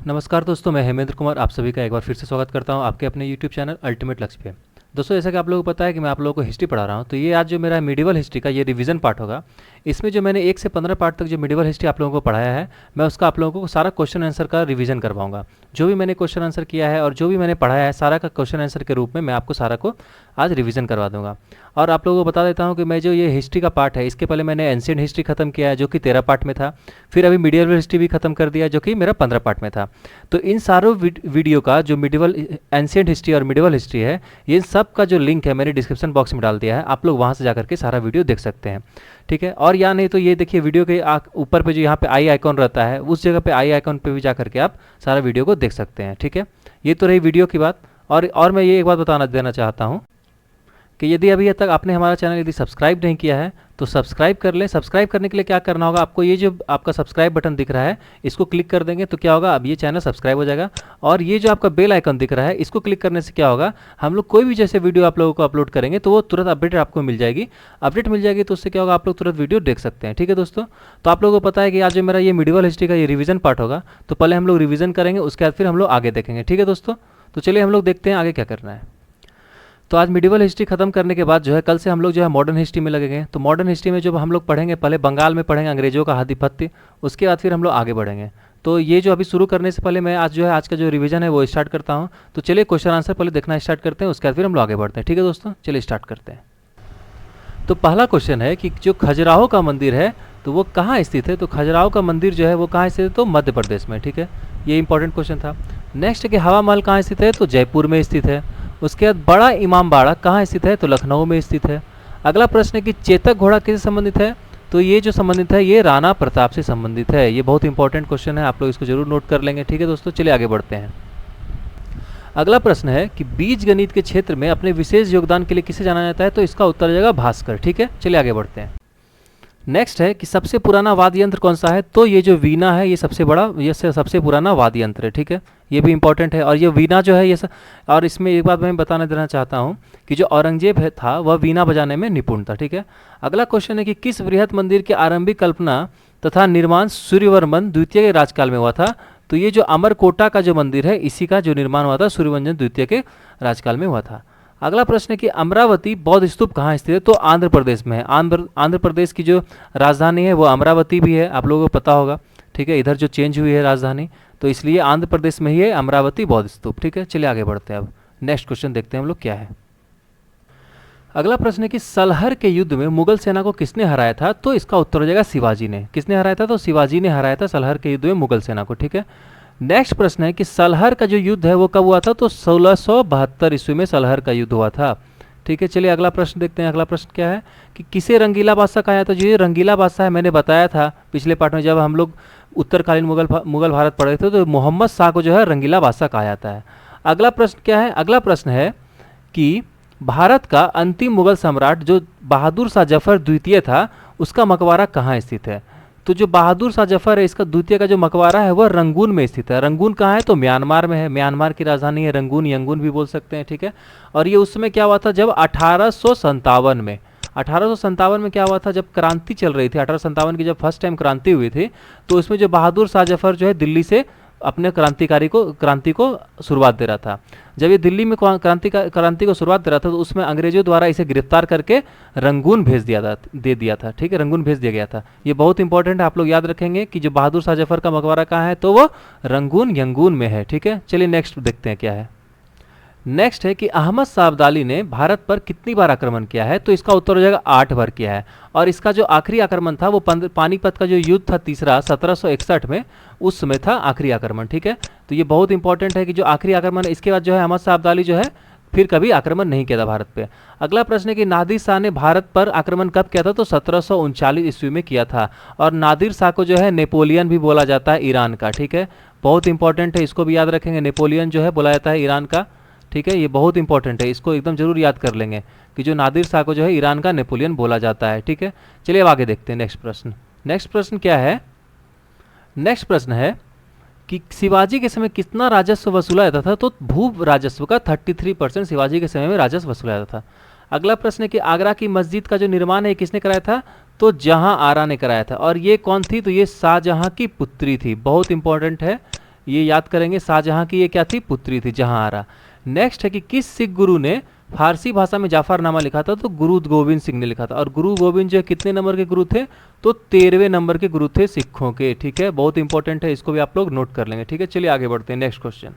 नमस्कार दोस्तों, मैं हेमेंद्र कुमार आप सभी का एक बार फिर से स्वागत करता हूं आपके अपने YouTube चैनल अल्टीमेट लक्ष्य पे। दोस्तों, जैसा कि आप लोगों को पता है कि मैं आप लोगों को हिस्ट्री पढ़ा रहा हूं, तो ये आज जो मेरा मिडिवल हिस्ट्री का ये रिवीजन पार्ट होगा। इसमें जो मैंने 1 से 15 पार्ट तक जो मिडिवल हिस्ट्री आप लोगों को पढ़ाया है, मैं उसका आप लोगों को सारा क्वेश्चन आंसर का रिवीजन करवाऊंगा। जो भी मैंने क्वेश्चन आंसर किया है और जो भी मैंने पढ़ाया है, सारा का क्वेश्चन आंसर के रूप में मैं आपको सारा को आज रिवीजन करवा दूंगा। और आप लोगों को बता देता हूँ कि मैं जो ये हिस्ट्री का पार्ट है, इसके पहले मैंने एंशिएंट हिस्ट्री खत्म किया है जो कि 13 पार्ट में था। फिर अभी मिडिवल हिस्ट्री भी खत्म कर दिया जो कि मेरा 15 पार्ट में था। तो इन सारों वीडियो का जो मिडिवल एंशिएंट हिस्ट्री और मिडिवल हिस्ट्री है, ये सब का जो लिंक है मैंने डिस्क्रिप्शन बॉक्स में डाल दिया है। आप लोग वहाँ से जाकर के सारा वीडियो देख सकते हैं, ठीक है। और या नहीं तो ये देखिए वीडियो के ऊपर पे जो यहाँ पे आई आइकॉन रहता है, उस जगह पे आई आइकॉन पे भी जा करके आप सारा वीडियो को देख सकते हैं, ठीक है। ये तो रही वीडियो की बात। और मैं ये एक बात देना चाहता हूँ कि यदि अभी तक आपने हमारा चैनल यदि सब्सक्राइब नहीं किया है तो सब्सक्राइब कर लें। सब्सक्राइब करने के लिए क्या करना होगा, आपको ये जो आपका सब्सक्राइब बटन दिख रहा है, इसको क्लिक कर देंगे तो क्या होगा, अब ये चैनल सब्सक्राइब हो जाएगा। और ये जो आपका बेल आइकन दिख रहा है, इसको क्लिक करने से क्या होगा, हम लोग कोई भी जैसे वीडियो आप लोगों को अपलोड करेंगे तो वो तुरंत अपडेट आपको मिल जाएगी। अपडेट मिल जाएगी तो उससे क्या होगा, आप लोग तुरंत वीडियो देख सकते हैं, ठीक है दोस्तों। तो आप लोगों को पता है कि आज जो मेरा ये मिडिवल हिस्ट्री का ये रिवीजन पार्ट होगा, तो पहले हम लोग रिवीजन करेंगे, उसके बाद फिर हम लोग आगे देखेंगे, ठीक है दोस्तों। तो चलिए हम लोग देखते हैं आगे क्या करना है। तो आज मिडिवल हिस्ट्री खत्म करने के बाद जो है, कल से हम लोग जो है मॉडर्न हिस्ट्री में लगेंगे। तो मॉडर्न हिस्ट्री में जो हम लोग पढ़ेंगे, पहले बंगाल में पढ़ेंगे अंग्रेजों का आधिपत्य, उसके बाद फिर हम लोग आगे बढ़ेंगे। तो ये जो अभी शुरू करने से पहले मैं आज का जो रिवीजन है वो स्टार्ट करता हूँ। तो चलिए क्वेश्चन आंसर पहले देखना स्टार्ट करते हैं, उसके बाद फिर हम लोग आगे बढ़ते हैं, ठीक है दोस्तों। चलिए स्टार्ट करते हैं। तो पहला क्वेश्चन है कि जो खजुराहो का मंदिर है तो वो कहाँ स्थित है। तो खजुराहो का मंदिर जो है वो कहाँ स्थित है, तो मध्य प्रदेश में, ठीक है। ये इंपॉर्टेंट क्वेश्चन था। नेक्स्ट है कि हवा महल कहाँ स्थित है, तो जयपुर में स्थित है। उसके बाद बड़ा इमाम बाड़ा कहाँ स्थित है, तो लखनऊ में स्थित है। अगला प्रश्न है कि चेतक घोड़ा किससे संबंधित है, तो ये जो संबंधित है ये राणा प्रताप से संबंधित है। ये बहुत इंपॉर्टेंट क्वेश्चन है, आप लोग इसको जरूर नोट कर लेंगे, ठीक है दोस्तों। चलिए आगे बढ़ते हैं। अगला प्रश्न है कि बीज गणित के क्षेत्र में अपने विशेष योगदान के लिए किसे जाना जाता है, तो इसका उत्तर हो जाएगा भास्कर, ठीक है। चलिए आगे बढ़ते हैं। नेक्स्ट है कि सबसे पुराना वाद्य यंत्र कौन सा है, तो ये जो वीणा है ये सबसे पुराना वाद्य यंत्र है, ठीक है। ये भी इंपॉर्टेंट है। और ये वीणा जो है और इसमें एक बात मैं बताना देना चाहता हूँ कि जो औरंगजेब था वह वीणा बजाने में निपुण था, ठीक है। अगला क्वेश्चन है कि किस बृहत मंदिर की आरंभिक कल्पना तथा निर्माण सूर्यवर्मन द्वितीय के राजकाल में हुआ था, तो ये जो अमरकोटा का जो मंदिर है इसी का जो निर्माण हुआ था सूर्यवर्मन द्वितीय के राजकाल में हुआ था। अगला प्रश्न है कि अमरावती बौद्ध स्तूप कहाँ स्थित है, तो आंध्र प्रदेश में है। आंध्र प्रदेश की जो राजधानी है वो अमरावती भी है, आप लोगों को पता होगा, ठीक है। इधर जो चेंज हुई है राजधानी, तो इसलिए आंध्र प्रदेश में ही है अमरावती बौद्ध स्तूप, ठीक है। चलिए आगे बढ़ते हैं। अब नेक्स्ट क्वेश्चन देखते हैं हम लोग क्या है। अगला प्रश्न है कि सलहर के युद्ध में मुगल सेना को किसने हराया था, तो इसका उत्तर हो जाएगा शिवाजी ने। किसने हराया था, तो शिवाजी ने हराया था सलहर के युद्ध में मुगल सेना को, ठीक है। नेक्स्ट प्रश्न है कि सलहर का जो युद्ध है वो कब हुआ था, तो 1672 ईस्वी में सलहर का युद्ध हुआ था, ठीक है। चलिए अगला प्रश्न देखते हैं। अगला प्रश्न क्या है कि किसे रंगीला बादशाह कहा जाता है। जो ये रंगीला बादशाह है, मैंने बताया था पिछले पार्ट में जब हम लोग उत्तरकालीन मुगल भारत पढ़े थे, तो मोहम्मद शाह को जो है रंगीला बादशाह कहा जाता है। अगला प्रश्न क्या है, अगला प्रश्न है कि भारत का अंतिम मुगल सम्राट जो बहादुर शाह जफर द्वितीय था, उसका मकबरा कहाँ स्थित है। तो जो बहादुर शाह जफर है, इसका द्वितीय का जो मकबरा है वह रंगून में स्थित है। रंगून कहाँ है, तो म्यांमार में है। म्यांमार की राजधानी है रंगून, यंगून भी बोल सकते हैं, ठीक है। और ये उस समय क्या हुआ था, जब 1857 में क्या हुआ था, जब क्रांति चल रही थी। 1857 की जब फर्स्ट टाइम क्रांति हुई थी, तो उसमें जो बहादुर शाह जफर जो है दिल्ली से अपने क्रांति को शुरुआत दे रहा था। जब ये दिल्ली में क्रांति को शुरुआत दे रहा था, तो उसमें अंग्रेजों द्वारा इसे गिरफ्तार करके रंगून दे दिया था, ठीक है। रंगून भेज दिया गया था। ये बहुत इंपॉर्टेंट है, आप लोग याद रखेंगे कि जो बहादुर शाह जफर का मकबरा कहाँ है, तो वो रंगून यंगून में है, ठीक है। चलिए नेक्स्ट देखते हैं क्या है। नेक्स्ट है कि अहमद शाह अब्दाली ने भारत पर कितनी बार आक्रमण किया है, तो इसका उत्तर हो जाएगा 8 बार किया है। और इसका जो आखिरी आक्रमण था वो पानीपत का जो युद्ध था तीसरा 1761 में, उस समय था आखिरी आक्रमण, ठीक है। तो ये बहुत इंपॉर्टेंट है कि जो आखिरी आक्रमण, इसके बाद जो है अहमद शाह अब्दाली जो है फिर कभी आक्रमण नहीं किया था भारत पे। अगला प्रश्न है कि नादिर शाह ने भारत पर आक्रमण कब किया था, तो 1739 ईस्वी में किया था। और नादिर शाह को जो है नेपोलियन भी बोला जाता है ईरान का, ठीक है। बहुत इंपॉर्टेंट है, इसको भी याद रखेंगे। नेपोलियन जो है बोला जाता है ईरान का, ठीक है। ये बहुत इंपॉर्टेंट है, इसको एकदम जरूर याद कर लेंगे कि जो नादिर शाह को जो है ईरान का नेपोलियन बोला जाता है, ठीक है। चलिए अब आगे देखते हैं नेक्स्ट प्रश्न। नेक्स्ट प्रश्न क्या है, नेक्स्ट प्रश्न है कि शिवाजी के समय कितना राजस्व वसूला जाता था, तो भू राजस्व का 33% शिवाजी के समय में राजस्व वसूला जाता था। अगला प्रश्न है कि आगरा की मस्जिद का जो निर्माण है किसने कराया था, तो जहां आरा ने कराया था। और ये कौन थी, तो ये शाहजहां की पुत्री थी। बहुत इंपॉर्टेंट है, ये याद करेंगे, शाहजहां की ये क्या थी, पुत्री थी, जहांआरा। नेक्स्ट है कि किस सिख गुरु ने फारसी भाषा में जाफरनामा लिखा था, तो गुरु गोविंद सिंह ने लिखा था। और गुरु गोविंद जो है कितने नंबर के गुरु थे, तो 13वें नंबर के गुरु थे सिखों के। ठीक है, बहुत इंपॉर्टेंट है, इसको भी आप लोग नोट कर लेंगे। ठीक है, चलिए आगे बढ़ते हैं। नेक्स्ट क्वेश्चन,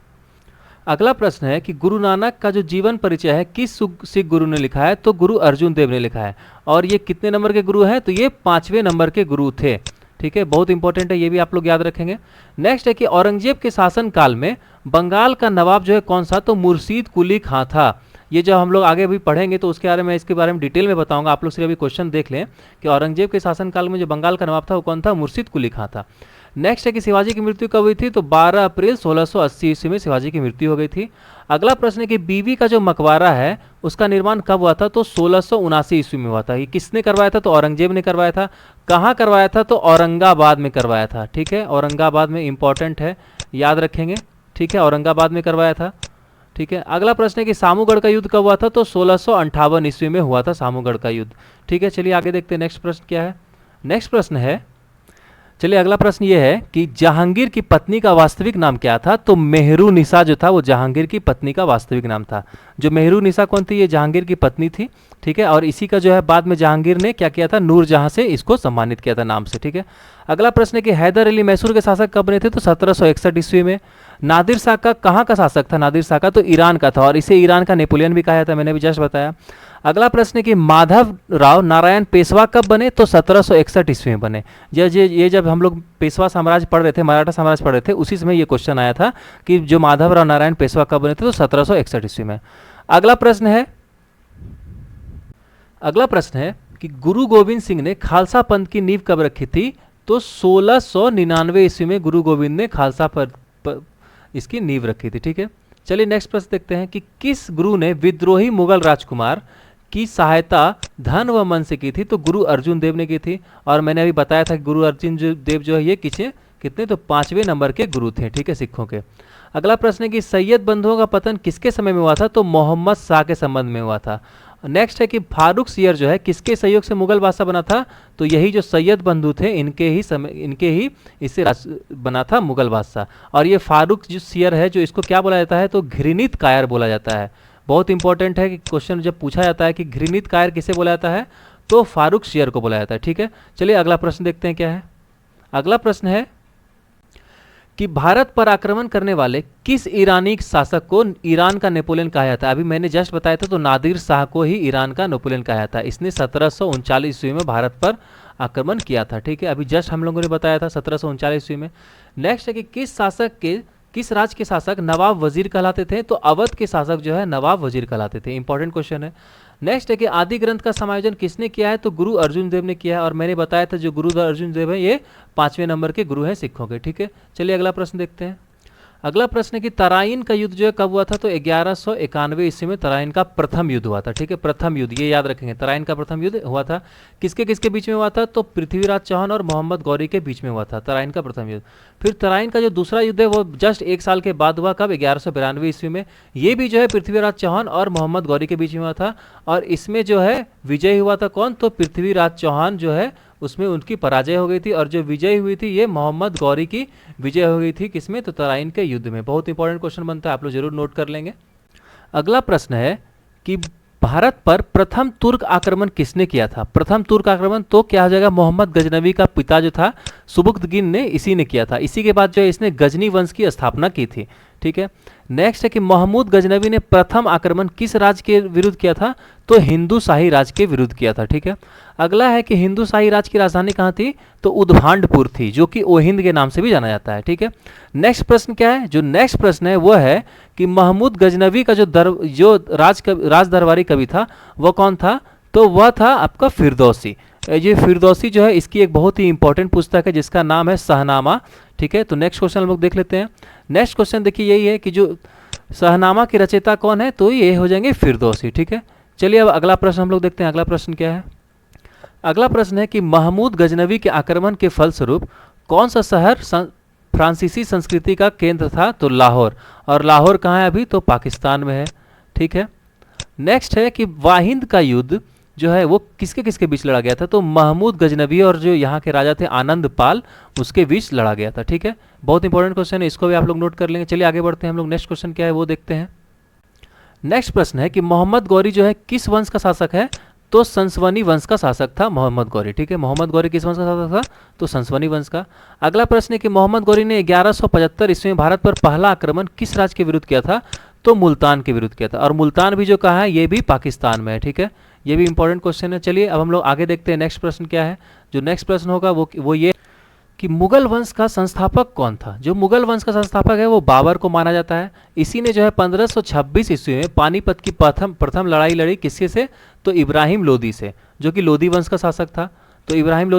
अगला प्रश्न है कि गुरु नानक का जो जीवन परिचय है किस सिख गुरु ने लिखा है, तो गुरु अर्जुन देव ने लिखा है। और ये कितने नंबर के गुरु हैं, तो ये 5वें नंबर के गुरु थे। ठीक है, बहुत इंपॉर्टेंट है, ये भी आप लोग याद रखेंगे। नेक्स्ट है कि औरंगजेब के शासन काल में बंगाल का नवाब जो है कौन सा, तो मुर्शीद कुली खां था। ये जब हम लोग आगे भी पढ़ेंगे तो उसके बारे में, इसके बारे में डिटेल में बताऊंगा। आप लोग सिर्फ अभी क्वेश्चन देख लें कि औरंगजेब के शासनकाल में जो बंगाल का नवाब था वो कौन था, मुर्शीद कुली खां था। नेक्स्ट है कि शिवाजी की मृत्यु कब हुई थी, तो 12 अप्रैल 1680 ईस्वी में शिवाजी की मृत्यु हो गई थी। अगला प्रश्न है कि बीबी का जो मकबरा है उसका निर्माण कब हुआ था, तो 1679 ईस्वी में हुआ था। ये किसने करवाया था, तो औरंगजेब ने करवाया था। कहाँ करवाया था, तो औरंगाबाद में करवाया था। ठीक है, औरंगाबाद में, इंपॉर्टेंट है, याद रखेंगे। ठीक है, औरंगाबाद में करवाया था। ठीक है, अगला प्रश्न है कि सामूगढ़ का युद्ध कब हुआ था, तो 1658 ईस्वी में हुआ था सामूगढ़ का युद्ध। ठीक है, चलिए आगे देखते हैं नेक्स्ट प्रश्न क्या है। नेक्स्ट प्रश्न है, चलिए अगला प्रश्न ये है कि जहांगीर की पत्नी का वास्तविक नाम क्या था, तो मेहरुनिसा जो था वो जहांगीर की पत्नी का वास्तविक नाम था। जो मेहरुनिसा कौन थी, ये जहांगीर की पत्नी थी। ठीक है, और इसी का जो है बाद में जहांगीर ने क्या किया था, नूरजहां से इसको सम्मानित किया था नाम से। ठीक है, अगला प्रश्न है कि हैदर अली मैसूर के शासक कब बने थे, तो 1761 ईस्वी में। नादिर शाह का कहाँ का शासक था, नादिर शाह का तो ईरान का था, और इसे ईरान का नेपोलियन भी कहा जाता है, मैंने भी जस्ट बताया। अगला प्रश्न है कि माधव राव नारायण पेशवा कब बने, तो 1761 ईस्वी में बने। ये जब हम लोग पेशवा साम्राज्य पढ़ रहे थे, मराठा साम्राज्य पढ़ रहे थे, उसी समय ये क्वेश्चन आया था कि जो माधव राव नारायण पेशवा कब बने थे, तो 1761 ईस्वी में। अगला प्रश्न है कि गुरु गोविंद सिंह ने खालसा पंथ की नींव कब रखी थी, तो 1699 ईस्वी में गुरु गोविंद ने खालसा पंथ इसकी नींव रखी थी। ठीक है, चलिए नेक्स्ट प्रश्न देखते हैं कि किस गुरु ने विद्रोही मुगल राजकुमार की सहायता धन व मन से की थी, तो गुरु अर्जुन देव ने की थी। और मैंने अभी बताया था कि गुरु अर्जुन देव जो है ये कितने, तो 5वें नंबर के गुरु थे। ठीक है, सिखों के। अगला प्रश्न है कि सैयद बंधुओं का पतन किसके समय में हुआ था, तो मोहम्मद शाह के संबंध में हुआ था। नेक्स्ट है कि फारूक सियर जो है किसके सहयोग से मुगल बादशाह बना था, तो यही जो सैयद बंधु थे इनके ही इससे बना था मुगल बादशाह। और ये फारूक जो सियर है, जो इसको क्या बोला जाता है, तो घृणित कायर बोला जाता है। बहुत इंपॉर्टेंट है कि क्वेश्चन जब पूछा जाता है कि घृणित कायर किसे बोला जाता है, तो फारूक सियर को बोला जाता है। ठीक है, चलिए अगला प्रश्न देखते हैं क्या है। अगला प्रश्न है कि भारत पर आक्रमण करने वाले किस ईरानी शासक को ईरान का नेपोलियन कहा जाता है। अभी मैंने जस्ट बताया था, तो नादिर शाह को ही ईरान का नेपोलियन कहा जाता है। इसने 1739 ईस्वी में भारत पर आक्रमण किया था। ठीक है, अभी जस्ट हम लोगों ने बताया था 1739 ईस्वी में। नेक्स्ट है कि किस राज्य के शासक नवाब वजीर कहलाते थे, तो अवध के शासक जो है नवाब वजीर कहलाते थे। इंपॉर्टेंट क्वेश्चन है। नेक्स्ट है कि आदि ग्रंथ का समायोजन किसने किया है, तो गुरु अर्जुन देव ने किया है। और मैंने बताया था जो गुरु अर्जुन देव है ये 5वें नंबर के गुरु हैं सिखों के। ठीक है, चलिए अगला प्रश्न देखते हैं। अगला प्रश्न है कि तराइन का युद्ध जो है कब हुआ था, तो 1191 ईस्वी में तराइन का प्रथम युद्ध हुआ था। ठीक है, प्रथम युद्ध, ये याद रखेंगे, तराइन का प्रथम युद्ध हुआ था। किसके किसके बीच में हुआ था, तो पृथ्वीराज चौहान और मोहम्मद गौरी के बीच में हुआ था तराइन का प्रथम युद्ध। फिर तराइन का जो दूसरा युद्ध है वो जस्ट 1 साल के बाद हुआ, कब, 1192 ईस्वी में। ये भी जो है पृथ्वीराज चौहान और मोहम्मद गौरी के बीच में हुआ था। और इसमें जो है विजय हुआ था कौन, तो पृथ्वीराज चौहान जो है उसमें उनकी पराजय हो गई थी। और जो विजय हुई थी ये मोहम्मद गौरी की विजय हो गई थी, किसमें, तो तराइन के युद्ध में। बहुत इंपॉर्टेंट क्वेश्चन बनता है, आप लोग जरूर नोट कर लेंगे। अगला प्रश्न है कि भारत पर प्रथम तुर्क आक्रमण किसने किया था। प्रथम तुर्क आक्रमण तो क्या हो जाएगा, मोहम्मद गजनवी का पिता जो था सुबुक्तगिन ने, इसी ने किया था। इसी के बाद जो है इसने गजनी वंश की स्थापना की थी। ठीक है, नेक्स्ट है कि महमूद गजनवी ने प्रथम आक्रमण किस राज्य के विरुद्ध किया था, तो हिंदू शाही राज्य के विरुद्ध किया था। ठीक है, अगला है कि हिंदू शाही राज्य की राजधानी कहाँ थी, तो उद्भांडपुर थी, जो कि ओहिंद के नाम से भी जाना जाता है। ठीक है, नेक्स्ट प्रश्न क्या है, जो नेक्स्ट प्रश्न है वो है कि महमूद गजनवी का जो राज दरबारी कवि था वो कौन था, तो वह था आपका फिरदौसी। ये फिरदौसी जो है इसकी एक बहुत ही इंपॉर्टेंट पुस्तक है जिसका नाम है शहनामा। ठीक है, तो नेक्स्ट क्वेश्चन हम लोग देख लेते हैं। नेक्स्ट क्वेश्चन देखिए यही है कि जो शहनामा की रचयिता कौन है, तो ये हो जाएंगे फिरदौसी। ठीक है, चलिए अब अगला प्रश्न हम लोग देखते हैं। अगला प्रश्न क्या है, अगला प्रश्न है कि महमूद गजनवी के आक्रमण के फलस्वरूप कौन सा शहर फ्रांसीसी संस्कृति का केंद्र था, तो लाहौर। और लाहौर कहाँ है अभी, तो पाकिस्तान में है। ठीक है, नेक्स्ट है कि वाहिंद का युद्ध जो है वो किसके किसके बीच लड़ा गया था, तो महमूद गजनवी और जो यहाँ के राजा थे आनंद पाल, उसके बीच लड़ा गया था। ठीक है, बहुत इंपॉर्टेंट क्वेश्चन है, इसको भी आप लोग नोट कर लेंगे। चलिए आगे बढ़ते हैं हम लोग, नेक्स्ट क्वेश्चन क्या है वो देखते हैं। नेक्स्ट प्रश्न है कि मोहम्मद गौरी जो है किस वंश का शासक है? तो संसवनी वंश का शासक था मोहम्मद गौरी। ठीक है, मोहम्मद गौरी किस वंश का शासक था? तो संसवनी वंश का। अगला प्रश्न है कि मोहम्मद गौरी ने 1175 ईस्वी में भारत पर पहला आक्रमण किस राज्य के विरुद्ध किया था? तो मुल्तान के विरुद्ध किया था। और मुल्तान भी जो कहा है ये भी पाकिस्तान में है। ठीक है, ये भी इंपॉर्टेंट क्वेश्चन है। चलिए अब हम लोग आगे देखते हैं नेक्स्ट प्रश्न क्या है। जो नेक्स्ट प्रश्न होगा वो ये कि मुगल वंश का संस्थापक कौन था? जो मुगल वंश का संस्थापक है वो बाबर को माना जाता है। इसी ने जो है 1526 ईस्वी में पानीपत की प्रथम लड़ाई लड़ी किससे से? तो इब्राहिम लोदी से, जो कि लोदी वंश का शासक था। तो इब्राहिम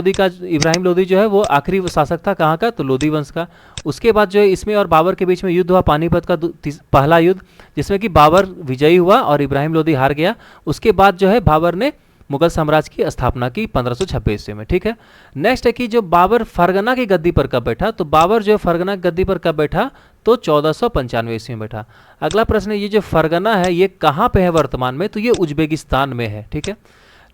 लोदी जो है वो आखिरी शासक था, कहाँ का? तो लोदी वंश का। उसके बाद जो है इसमें और बाबर के बीच में युद्ध हुआ, पानीपत का पहला युद्ध, जिसमें कि बाबर विजयी हुआ और इब्राहिम लोदी हार गया। उसके बाद जो है बाबर ने मुगल साम्राज्य की स्थापना की 1526 ईस्वी में। ठीक है, नेक्स्ट है कि जो बाबर फरगना की गद्दी पर कब बैठा? तो बाबर जो फरगना की गद्दी पर कब बैठा? तो 1495 ईस्वी में बैठा। अगला प्रश्न है ये जो फरगना है ये कहाँ पे है वर्तमान में? तो ये उज्बेकिस्तान में है। ठीक है,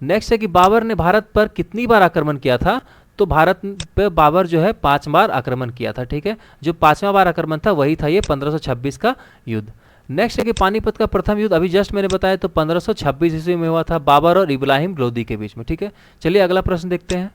नेक्स्ट है कि बाबर ने भारत पर कितनी बार आक्रमण किया था? तो भारत पे बाबर जो है 5 बार आक्रमण किया था। ठीक है, जो 5वां बार आक्रमण था वही था ये 1526 का युद्ध। नेक्स्ट है कि पानीपत का प्रथम युद्ध अभी जस्ट मैंने बताया तो 1526 ईस्वी में हुआ था बाबर और इब्राहिम लोदी के बीच में। ठीक है, चलिए अगला प्रश्न देखते हैं।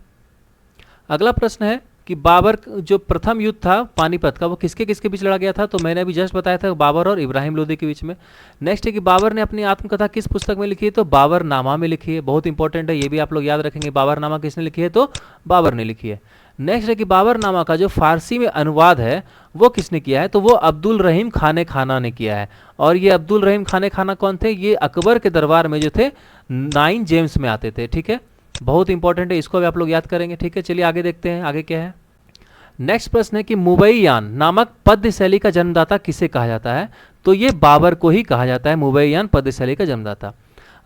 अगला प्रश्न है कि बाबर जो प्रथम युद्ध था पानीपत का वो किसके किसके बीच लड़ा गया था? तो मैंने अभी जस्ट बताया था बाबर और इब्राहिम लोदी के बीच में। नेक्स्ट है कि बाबर ने अपनी आत्मकथा किस पुस्तक में लिखी है? तो बाबरनामा में लिखी है। बहुत इंपॉर्टेंट है, ये भी आप लोग याद रखेंगे। बाबरनामा किसने लिखी है? तो बाबर ने लिखी है। नेक्स्ट है कि बाबरनामा का जो फारसी में अनुवाद है वो किसने किया है? तो वो अब्दुल रहीम खाने खाना ने किया है। और ये अब्दुल रहीम खाने खाना कौन थे? ये अकबर के दरबार में जो थे 9 जेम्स में आते थे। ठीक है, बहुत इंपॉर्टेंट है, इसको भी आप लोग याद करेंगे। ठीक है, चलिए आगे देखते हैं आगे क्या है। नेक्स्ट प्रश्न है कि मुबैयान नामक पद्य शैली का जन्मदाता किसे कहा जाता है? तो ये बाबर को ही कहा जाता है, मुबैयान पद्य शैली का जन्मदाता।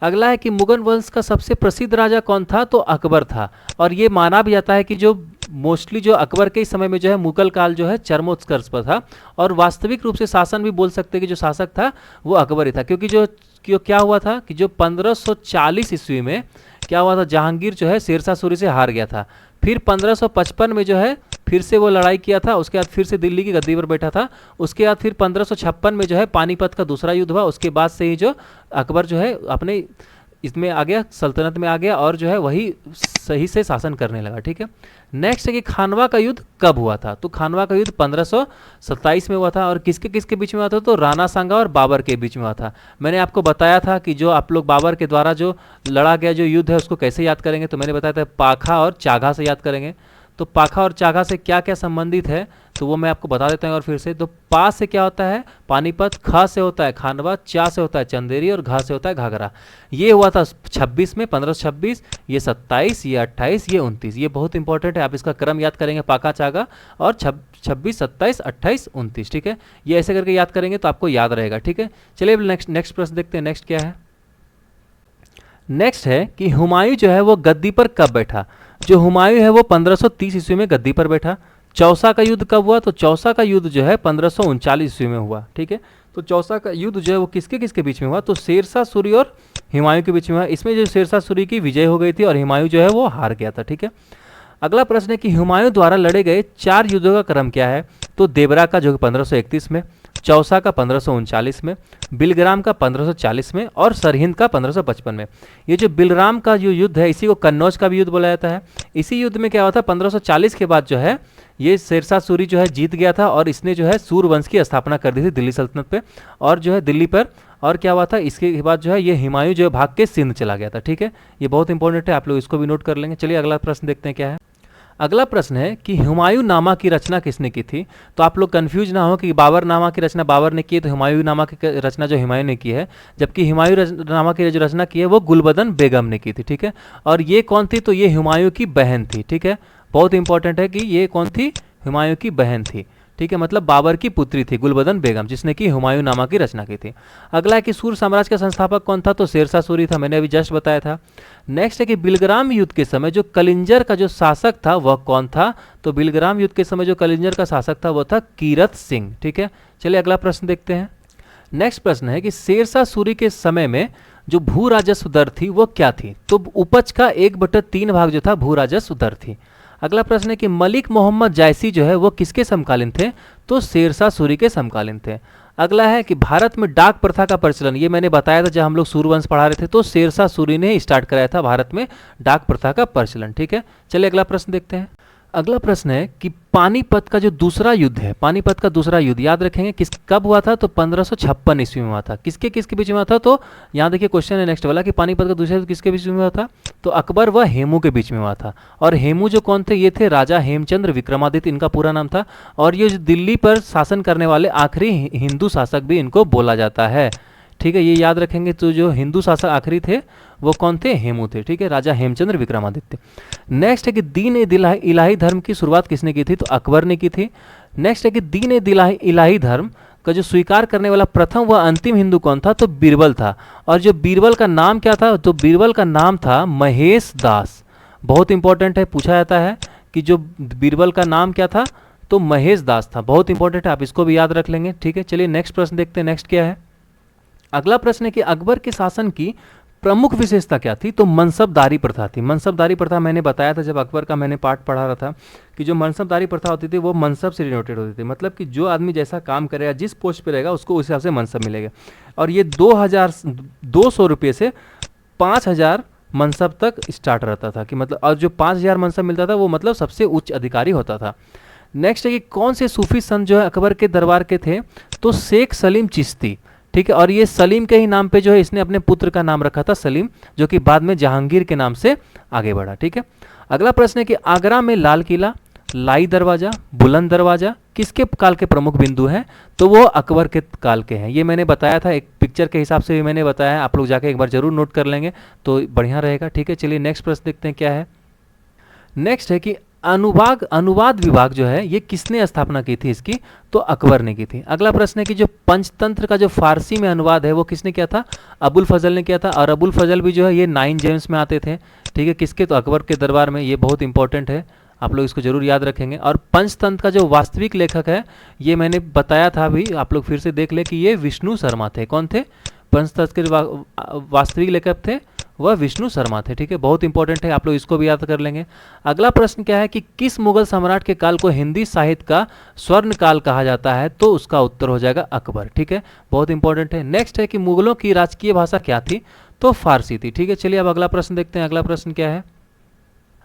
अगला है कि मुगल वंश का सबसे प्रसिद्ध राजा कौन था? तो अकबर था। और ये माना भी जाता है कि जो मोस्टली जो अकबर के समय में जो है मुगल काल जो है चरमोत्कर्ष पर था। और वास्तविक रूप से शासन भी बोल सकते हैं कि जो शासक था वो अकबर ही था, क्योंकि जो क्या हुआ था कि जो 1540 ईस्वी में क्या हुआ था, जहांगीर जो है शेरशाह सूरी से हार गया था। फिर 1555 में जो है फिर से वो लड़ाई किया था, उसके बाद फिर से दिल्ली की गद्दी पर बैठा था। उसके बाद फिर 1556 में जो है पानीपत का दूसरा युद्ध हुआ। उसके बाद से ही जो अकबर जो है अपने इसमें आ गया, सल्तनत में आ गया और जो है वही सही से शासन करने लगा। ठीक है, नेक्स्ट है कि खानवा का युद्ध कब हुआ था? तो खानवा का युद्ध 1527 में हुआ था। और किसके किसके बीच में हुआ था? तो राणा सांगा और बाबर के बीच में हुआ था। मैंने आपको बताया था कि जो आप लोग बाबर के द्वारा जो लड़ा गया जो युद्ध है उसको कैसे याद करेंगे, तो मैंने बताया था पाखा और चाघा से याद करेंगे। तो पाखा और चाघा से क्या क्या संबंधित है तो वो मैं आपको बता देता हूँ और फिर से। तो पा से क्या होता है? पानीपत, ख से होता है खानवा, चा से होता है चंदेरी और घा से होता है घाघरा। ये हुआ था 26 में, 1526, ये 27, ये 28, ये 29। ये बहुत इंपॉर्टेंट है, आप इसका क्रम याद करेंगे, पाका चागा और 26, 27, 28, 29। ठीक है, ये ऐसे करके याद करेंगे तो आपको याद रहेगा। ठीक है, चलिए नेक्स्ट प्रश्न देखते हैं। नेक्स्ट क्या है? नेक्स्ट है कि हुमायूं जो है वो गद्दी पर कब बैठा? जो हुमायूं है वो 1530 ईस्वी में गद्दी पर बैठा। चौसा का युद्ध कब हुआ? तो चौसा का युद्ध जो है 1539 ईस्वी में हुआ। ठीक है, तो चौसा का युद्ध जो है वो किसके किसके बीच में हुआ? तो शेरशाह सूरी और हुमायूं के बीच में हुआ। इसमें जो शेरशाह सूरी की विजय हो गई थी और हुमायूं जो है वो हार गया था। ठीक है, अगला प्रश्न है कि हुमायूं द्वारा लड़े गए 4 युद्धों का क्रम क्या है? तो देवरा का जो 1531 में, चौसा का 1539 में, बिलग्राम का 1540 में और सरहिंद का 1555 में। ये जो बिलग्राम का जो युद्ध है इसी को कन्नौज का भी युद्ध बोला जाता है। इसी युद्ध में क्या हुआ था, 1540 के बाद जो है ये शेरशाह सूरी जो है जीत गया था और इसने जो है सूर वंश की स्थापना कर दी थी दिल्ली सल्तनत पे और जो है दिल्ली पर। और क्या हुआ था, इसके बाद जो है ये हुमायूं जो है भाग के सिंध चला गया था। ठीक है, ये बहुत इंपॉर्टेंट है, आप लोग इसको भी नोट कर लेंगे। चलिए अगला प्रश्न देखते हैं क्या है। अगला प्रश्न है कि हुमायूं नामा की रचना किसने की थी? तो आप लोग कंफ्यूज ना हो कि बाबर नामा की रचना बाबर ने की है तो हुमायूं नामा की रचना जो हुमायूं ने की है, जबकि हुमायूं नामा की जो रचना की है वो गुलबदन बेगम ने की थी। ठीक है, और ये कौन थी? तो ये हुमायूं की बहन थी। ठीक है, बहुत इंपॉर्टेंट है कि ये कौन थी? हुमायूं की बहन थी। ठीक है, मतलब बाबर की पुत्री थी गुलबदन बेगम, जिसने कि हुमायूं नामा की रचना की थी। अगला है कि सूर साम्राज्य का संस्थापक कौन था? तो शेरशाह सूरी था, मैंने अभी जस्ट बताया था। नेक्स्ट है कि बिलग्राम युद्ध के समय जो कलिंजर का जो शासक था वह कौन था? तो बिलग्राम युद्ध के समय जो कलिंजर का शासक था वह था कीरत सिंह। ठीक है, चलिए अगला प्रश्न देखते हैं। नेक्स्ट प्रश्न है कि शेरशाह सूरी के समय में जो भू राजस्व दर थी वो क्या थी? तो उपज का 1/3 भाग जो था भू राजस्व दर थी। अगला प्रश्न है कि मलिक मोहम्मद जायसी जो है वो किसके समकालीन थे, तो शेरशाह सूरी के समकालीन थे। अगला है कि भारत में डाक प्रथा का प्रचलन, ये मैंने बताया था जब हम लोग सूर्यवंश पढ़ा रहे थे, तो शेरशाह सूरी ने स्टार्ट कराया था भारत में डाक प्रथा का प्रचलन। ठीक है, चलिए अगला प्रश्न देखते हैं। अगला प्रश्न है कि पानीपत का जो दूसरा युद्ध है, पानीपत का दूसरा युद्ध याद रखेंगे किस कब हुआ था, तो 1556 ईस्वी में हुआ था। किसके किसके बीच में हुआ था, तो यहाँ देखिए क्वेश्चन है नेक्स्ट वाला कि पानीपत का दूसरा युद्ध किसके बीच में हुआ था, तो अकबर व हेमू के बीच में हुआ था। और हेमू जो कौन थे, ये थे राजा हेमचंद्र विक्रमादित्य, इनका पूरा नाम था। और ये दिल्ली पर शासन करने वाले आखिरी हिंदू शासक भी इनको बोला जाता है। ठीक है, ये याद रखेंगे। तो जो हिंदू शासक आखिरी थे वो कौन थे, हेमू थे। ठीक है, राजा हेमचंद्र विक्रमादित्य। नेक्स्ट है कि दीन ए इलाही धर्म की शुरुआत किसने की थी, तो अकबर ने की थी। नेक्स्ट है कि दीन ए इलाही धर्म का जो स्वीकार करने वाला प्रथम व अंतिम हिंदू कौन था, तो बीरबल था। और जो बीरबल का नाम क्या था, तो बीरबल का नाम था महेश दास। बहुत इंपॉर्टेंट है, पूछा जाता है कि जो बीरबल का नाम क्या था, तो महेश दास था। बहुत इंपॉर्टेंट है, आप इसको भी याद रख लेंगे। ठीक है, चलिए नेक्स्ट प्रश्न देखते हैं। नेक्स्ट क्या है, अगला प्रश्न है कि अकबर के शासन की प्रमुख विशेषता क्या थी, तो मनसबदारी प्रथा थी। मनसबदारी प्रथा मैंने बताया था जब अकबर का मैंने पाठ पढ़ा रहा था कि जो मनसबदारी प्रथा होती थी वो मनसब से रिलेटेड होती थी। मतलब कि जो आदमी जैसा काम करेगा, जिस पोस्ट पे रहेगा, उसको उस हिसाब से मनसब मिलेगा। और ये 2,200 रुपये से 5,000 मनसब तक स्टार्ट रहता था कि मतलब, और जो 5,000 मनसब मिलता था वो मतलब सबसे उच्च अधिकारी होता था। नेक्स्ट है कि कौन से सूफी संत जो है अकबर के दरबार के थे, तो शेख सलीम चिश्ती। ठीक है, और ये सलीम के ही नाम पे जो है इसने अपने पुत्र का नाम रखा था सलीम, जो कि बाद में जहांगीर के नाम से आगे बढ़ा। ठीक है, अगला प्रश्न है कि आगरा में लाल किला, लाई दरवाजा, बुलंद दरवाजा किसके काल के प्रमुख बिंदु हैं, तो वो अकबर के काल के हैं। ये मैंने बताया था, एक पिक्चर के हिसाब से भी मैंने बताया है, आप लोग जाके एक बार जरूर नोट कर लेंगे तो बढ़िया रहेगा। ठीक है, चलिए नेक्स्ट प्रश्न देखते हैं क्या है। नेक्स्ट है कि अनुवाद विभाग जो है ये किसने स्थापना की थी इसकी, तो अकबर ने की थी। अगला प्रश्न है कि जो पंचतंत्र का जो फारसी में अनुवाद है वो किसने किया था, अबुल फजल ने किया था। और अबुल फजल भी जो है ये 9 जेम्स में आते थे। ठीक है, किसके, तो अकबर के दरबार में। ये बहुत इंपॉर्टेंट है, आप लोग इसको जरूर याद रखेंगे। और पंचतंत्र का जो वास्तविक लेखक है ये मैंने बताया था अभी, आप लोग फिर से देख ले कि ये विष्णु शर्मा थे। कौन थे, पंचतंत्र के वास्तविक लेखक थे वह विष्णु शर्मा थे। ठीक है, बहुत इंपॉर्टेंट है, आप लोग इसको भी याद कर लेंगे। अगला प्रश्न क्या है कि किस मुगल सम्राट के काल को हिंदी साहित्य का स्वर्ण काल कहा जाता है, तो उसका उत्तर हो जाएगा अकबर। ठीक है, बहुत इंपॉर्टेंट है। नेक्स्ट है कि मुगलों की राजकीय भाषा क्या थी, तो फारसी थी। ठीक है, चलिए अब अगला प्रश्न देखते हैं। अगला प्रश्न क्या है,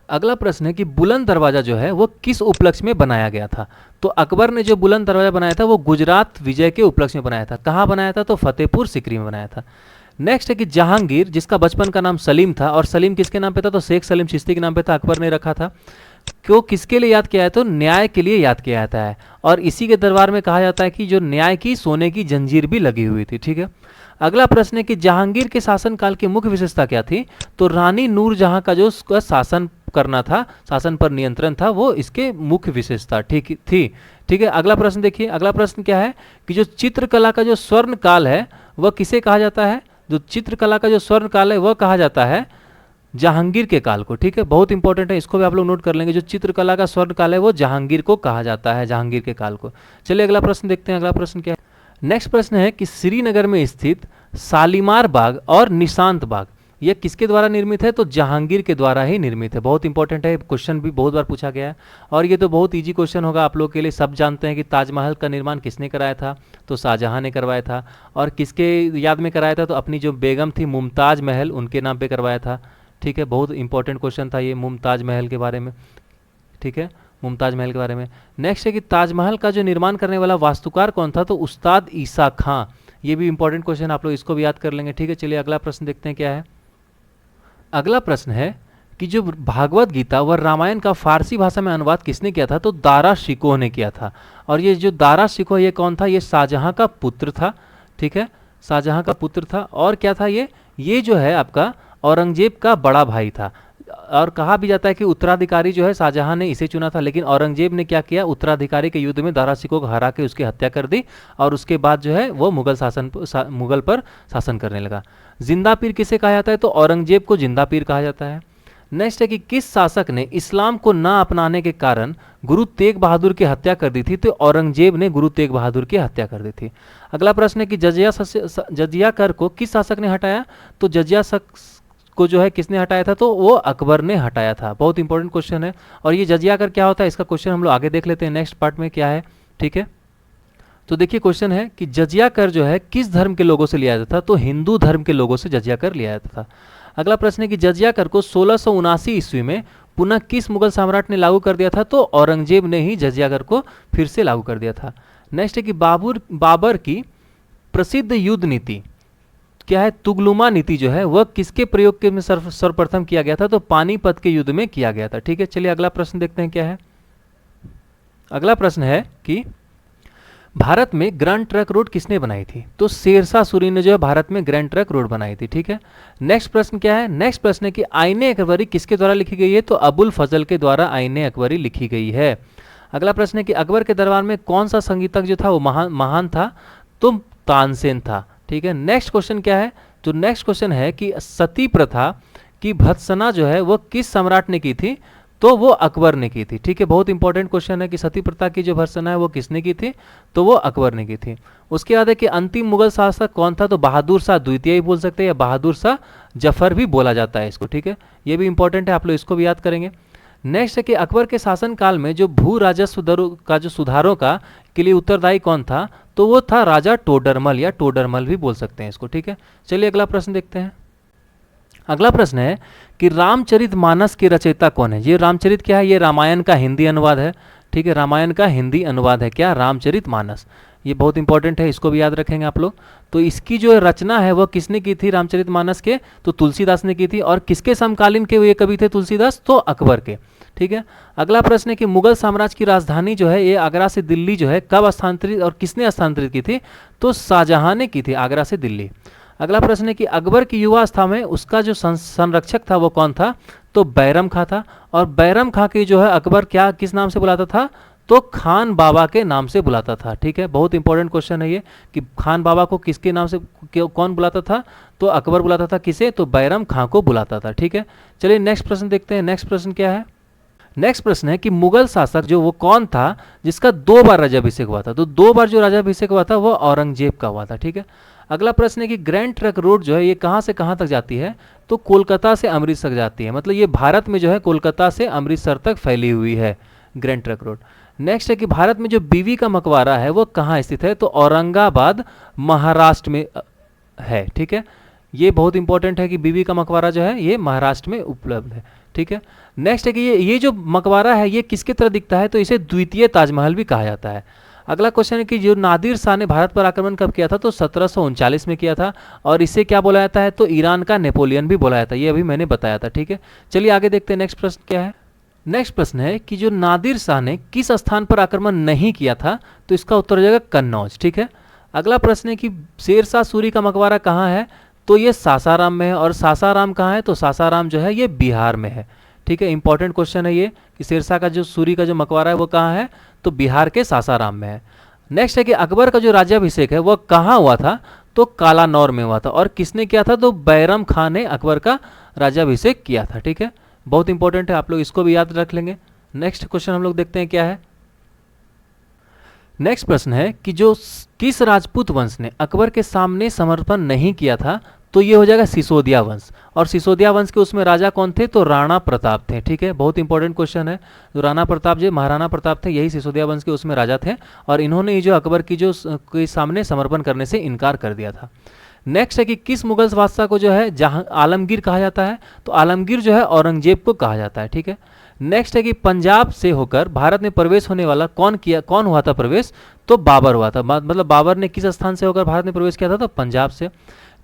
अगला प्रश्न है कि बुलंद दरवाजा जो है वो किस उपलक्ष्य में बनाया गया था, तो अकबर ने जो बुलंद दरवाजा बनाया था वो गुजरात विजय के उपलक्ष्य में बनाया था। कहाँ बनाया था, तो फतेहपुर सिकरी में बनाया था। नेक्स्ट है कि जहांगीर जिसका बचपन का नाम सलीम था, और सलीम किसके नाम पे था, तो शेख सलीम चिश्ती के नाम पे था, अकबर ने रखा था। क्यों, किसके लिए याद किया है, तो न्याय के लिए याद किया जाता है। और इसी के दरबार में कहा जाता है कि जो न्याय की सोने की जंजीर भी लगी हुई थी। ठीक है, अगला प्रश्न है कि जहांगीर के शासनकाल की मुख्य विशेषता क्या थी, तो रानी नूरजहां का जो उसका शासन करना था, शासन पर नियंत्रण था, वो इसके मुख्य विशेषता ठीक थी। ठीक है, अगला प्रश्न देखिए। अगला प्रश्न क्या है कि जो चित्रकला का जो स्वर्ण काल है वह किसे कहा जाता है, जो चित्रकला का जो स्वर्ण काल है वह कहा जाता है जहांगीर के काल को। ठीक है, बहुत इंपॉर्टेंट है, इसको भी आप लोग नोट कर लेंगे। जो चित्रकला का स्वर्ण काल है वो जहांगीर को कहा जाता है, जहांगीर के काल को। चलिए अगला प्रश्न देखते हैं। अगला प्रश्न क्या है, नेक्स्ट प्रश्न है कि श्रीनगर में स्थित शालीमार बाग और निशांत बाग ये किसके द्वारा निर्मित है, तो जहांगीर के द्वारा ही निर्मित है। बहुत इंपॉर्टेंट है, क्वेश्चन भी बहुत बार पूछा गया है और ये तो बहुत इजी क्वेश्चन होगा आप लोग के लिए। सब जानते हैं कि ताजमहल का निर्माण किसने कराया था, तो शाहजहां ने करवाया था। और किसके याद में कराया था, तो अपनी जो बेगम थी मुमताज महल, उनके नाम पे करवाया था। ठीक है, बहुत इंपॉर्टेंट क्वेश्चन था ये मुमताज महल के बारे में। ठीक है, मुमताज महल के बारे में। नेक्स्ट है कि ताजमहल का जो निर्माण करने वाला वास्तुकार कौन था, तो उस्ताद ईसा खां। ये भी इंपॉर्टेंट क्वेश्चन, आप लोग इसको भी याद कर लेंगे। ठीक है, चलिए अगला प्रश्न देखते हैं क्या है। अगला प्रश्न है कि जो भागवत गीता व रामायण का फारसी भाषा में अनुवाद किसने किया था, तो दारा शिकोह ने किया था। और ये जो दारा शिकोह ये कौन था, ये शाहजहां का पुत्र था। ठीक है, शाहजहां का पुत्र था। और क्या था ये जो है आपका औरंगजेब का बड़ा भाई था। और कहा भी जाता है कि उत्तराधिकारी जो है शाहजहां ने इसे चुना था, लेकिन औरंगजेब ने क्या किया, उत्तराधिकारी के युद्ध में दारा शिकोह को हरा के उसकी हत्या कर दी और उसके बाद जो है वो मुगल पर शासन करने लगा। जिंदा पीर किसे कहा जाता है, तो औरंगजेब को जिंदा पीर कहा जाता है। नेक्स्ट है कि किस शासक ने इस्लाम को ना अपनाने के कारण गुरु तेग बहादुर की हत्या कर दी थी, तो औरंगजेब ने गुरु तेग बहादुर की हत्या कर दी थी। अगला प्रश्न है कि जजिया कर को किस शासक ने हटाया, तो जजिया को जो है किसने हटाया था, तो वो अकबर ने हटाया था। बहुत इंपॉर्टेंट क्वेश्चन है। और ये जजिया कर क्या होता है, इसका क्वेश्चन हम लोग आगे देख लेते हैं नेक्स्ट पार्ट में क्या है, ठीक है। तो देखिए क्वेश्चन है कि जजिया कर जो है किस धर्म के लोगों से लिया जाता था, तो हिंदू धर्म के लोगों से जजिया कर लिया जाता था। अगला प्रश्न है कि जजिया कर को 1679 ईस्वी में पुनः किस मुगल सम्राट ने लागू कर दिया था, तो औरंगजेब ने ही जजिया कर को फिर से लागू कर दिया था। नेक्स्ट है कि बाबर की प्रसिद्ध युद्ध नीति क्या है, तुगलुमा नीति जो है वह किसके प्रयोग के में सर्वप्रथम किया गया था, तो पानीपत के युद्ध में किया गया था, ठीक है। चलिए अगला प्रश्न देखते हैं क्या है। अगला प्रश्न है कि भारत में ग्रैंड ट्रंक रोड किसने बनाई थी, तो शेरशाह सूरी ने जो है भारत में ग्रैंड ट्रंक रोड बनाई थी, ठीक है। नेक्स्ट प्रश्न क्या है, नेक्स्ट प्रश्न है कि आईने अकबरी किसके द्वारा लिखी गई है, तो अबुल फजल के द्वारा आईने अकबरी लिखी गई है। अगला प्रश्न है कि अकबर के दरबार में कौन सा संगीतज्ञ जो था वो महान था, तो तानसेन था, ठीक है। नेक्स्ट क्वेश्चन क्या है, तो नेक्स्ट क्वेश्चन है कि सती प्रथा की भत्सना जो है वो किस सम्राट ने की थी, तो वो अकबर ने की थी, ठीक है। बहुत इंपॉर्टेंट क्वेश्चन है कि सती प्रथा की जो भर्सना है वो किसने की थी, तो वो अकबर ने की थी। उसके बाद है कि अंतिम मुगल शासक कौन था, तो बहादुर शाह द्वितीय ही बोल सकते हैं या बहादुर शाह जफर भी बोला जाता है इसको, ठीक है। ये भी इंपॉर्टेंट है, आप लोग इसको भी याद करेंगे। नेक्स्ट है कि अकबर के शासनकाल में जो भू राजस्व दरों का जो सुधारों का के लिए उत्तरदायी कौन था, तो वो था राजा टोडरमल या टोडरमल भी बोल सकते हैं इसको, ठीक है। चलिए अगला प्रश्न देखते हैं। अगला प्रश्न है कि रामचरितमानस के रचयिता कौन है। ये रामचरित क्या है, ये रामायण का हिंदी अनुवाद है, ठीक है। रामायण का हिंदी अनुवाद है क्या, रामचरितमानस। ये बहुत इंपॉर्टेंट है, इसको भी याद रखेंगे आप लोग। तो इसकी जो रचना है वह किसने की थी रामचरितमानस के, तो तुलसीदास ने की थी। और किसके समकालीन के ये कवि थे तुलसीदास, तो अकबर के, ठीक है। अगला प्रश्न है कि मुगल साम्राज्य की राजधानी जो है ये आगरा से दिल्ली जो है कब स्थानांतरित और किसने स्थानांतरित की थी, तो शाहजहां ने की थी आगरा से दिल्ली। अगला प्रश्न है कि अकबर की युवावस्था में उसका जो संरक्षक था वो कौन था, तो बैरम खां था। और बैरम खां की जो है अकबर क्या किस नाम से बुलाता था, तो खान बाबा के नाम से बुलाता था, ठीक है। बहुत इंपॉर्टेंट क्वेश्चन है ये कि खान बाबा को किसके नाम से कौन बुलाता था, तो अकबर बुलाता था किसे, तो बैरम खां को बुलाता था, ठीक है। चलिए नेक्स्ट प्रश्न देखते हैं। नेक्स्ट प्रश्न क्या है, नेक्स्ट प्रश्न है कि मुगल शासक जो वो कौन था जिसका 2 बार राज्याभिषेक हुआ था, तो 2 बार जो राज्याभिषेक हुआ था वो औरंगजेब का हुआ था, ठीक है। अगला प्रश्न है कि ग्रैंड ट्रंक रोड जो है ये कहाँ से कहाँ तक जाती है, तो कोलकाता से अमृतसर जाती है। मतलब ये भारत में जो है कोलकाता से अमृतसर तक फैली हुई है ग्रैंड ट्रंक रोड। नेक्स्ट है कि भारत में जो बीवी का मकबरा है वो कहाँ स्थित है, तो औरंगाबाद महाराष्ट्र में है, ठीक है। ये बहुत इंपॉर्टेंट है कि बीवी का मकबरा जो है ये महाराष्ट्र में उपलब्ध है, ठीक है। नेक्स्ट है कि ये जो मकबरा है ये किसके तरह दिखता है, तो इसे द्वितीय ताजमहल भी कहा जाता है। अगला क्वेश्चन है कि जो नादिर शाह ने भारत पर आक्रमण कब किया था, तो 1739 में किया था। और इसे क्या बोला जाता है, तो ईरान का नेपोलियन भी बोला जाता है, ये अभी मैंने बताया था, ठीक है। चलिए आगे देखते हैं नेक्स्ट प्रश्न क्या है। नेक्स्ट प्रश्न है कि जो नादिर शाह ने किस स्थान पर आक्रमण नहीं किया था, तो इसका उत्तर हो जाएगा कन्नौज, ठीक है। अगला प्रश्न है कि शेरशाह सूरी का मकबरा कहाँ है, तो ये सासाराम में है। और सासाराम कहाँ है, तो सासाराम जो है ये बिहार में है, ठीक है। इंपॉर्टेंट क्वेश्चन है ये कि शेरशाह का जो सूरी का जो मकबरा है वो कहाँ है, तो बिहार के सासाराम में है। नेक्स्ट है कि अकबर का जो राज्याभिषेक है वह कहाँ हुआ था, तो कालानौर में हुआ था। और किसने किया था, तो बैरम खान ने अकबर का राज्याभिषेक किया था, ठीक है। बहुत इंपॉर्टेंट है, आप लोग इसको भी याद रख लेंगे। नेक्स्ट क्वेश्चन हम लोग देखते हैं क्या है। नेक्स्ट प्रश्न है कि जो किस राजपूत वंश ने अकबर के सामने समर्पण नहीं किया था, तो ये हो जाएगा सिसोदिया वंश। और सिसोदिया वंश के उसमें राजा कौन थे, तो राणा प्रताप थे, ठीक है। बहुत इंपॉर्टेंट क्वेश्चन है। तो राणा प्रताप जो महाराणा प्रताप थे यही सिसोदिया वंश के उसमें राजा थे। और इन्होंने ये जो अकबर की जो के सामने समर्पण करने से इनकार कर दिया था। नेक्स्ट है कि किस मुगल बादशाह को जो है जहां आलमगीर कहा जाता है, तो आलमगीर जो है औरंगजेब को कहा जाता है, ठीक है। नेक्स्ट है कि पंजाब से होकर भारत में प्रवेश होने वाला कौन हुआ था प्रवेश, तो बाबर हुआ था। मतलब बाबर ने किस स्थान से होकर भारत में प्रवेश किया था, तो पंजाब से।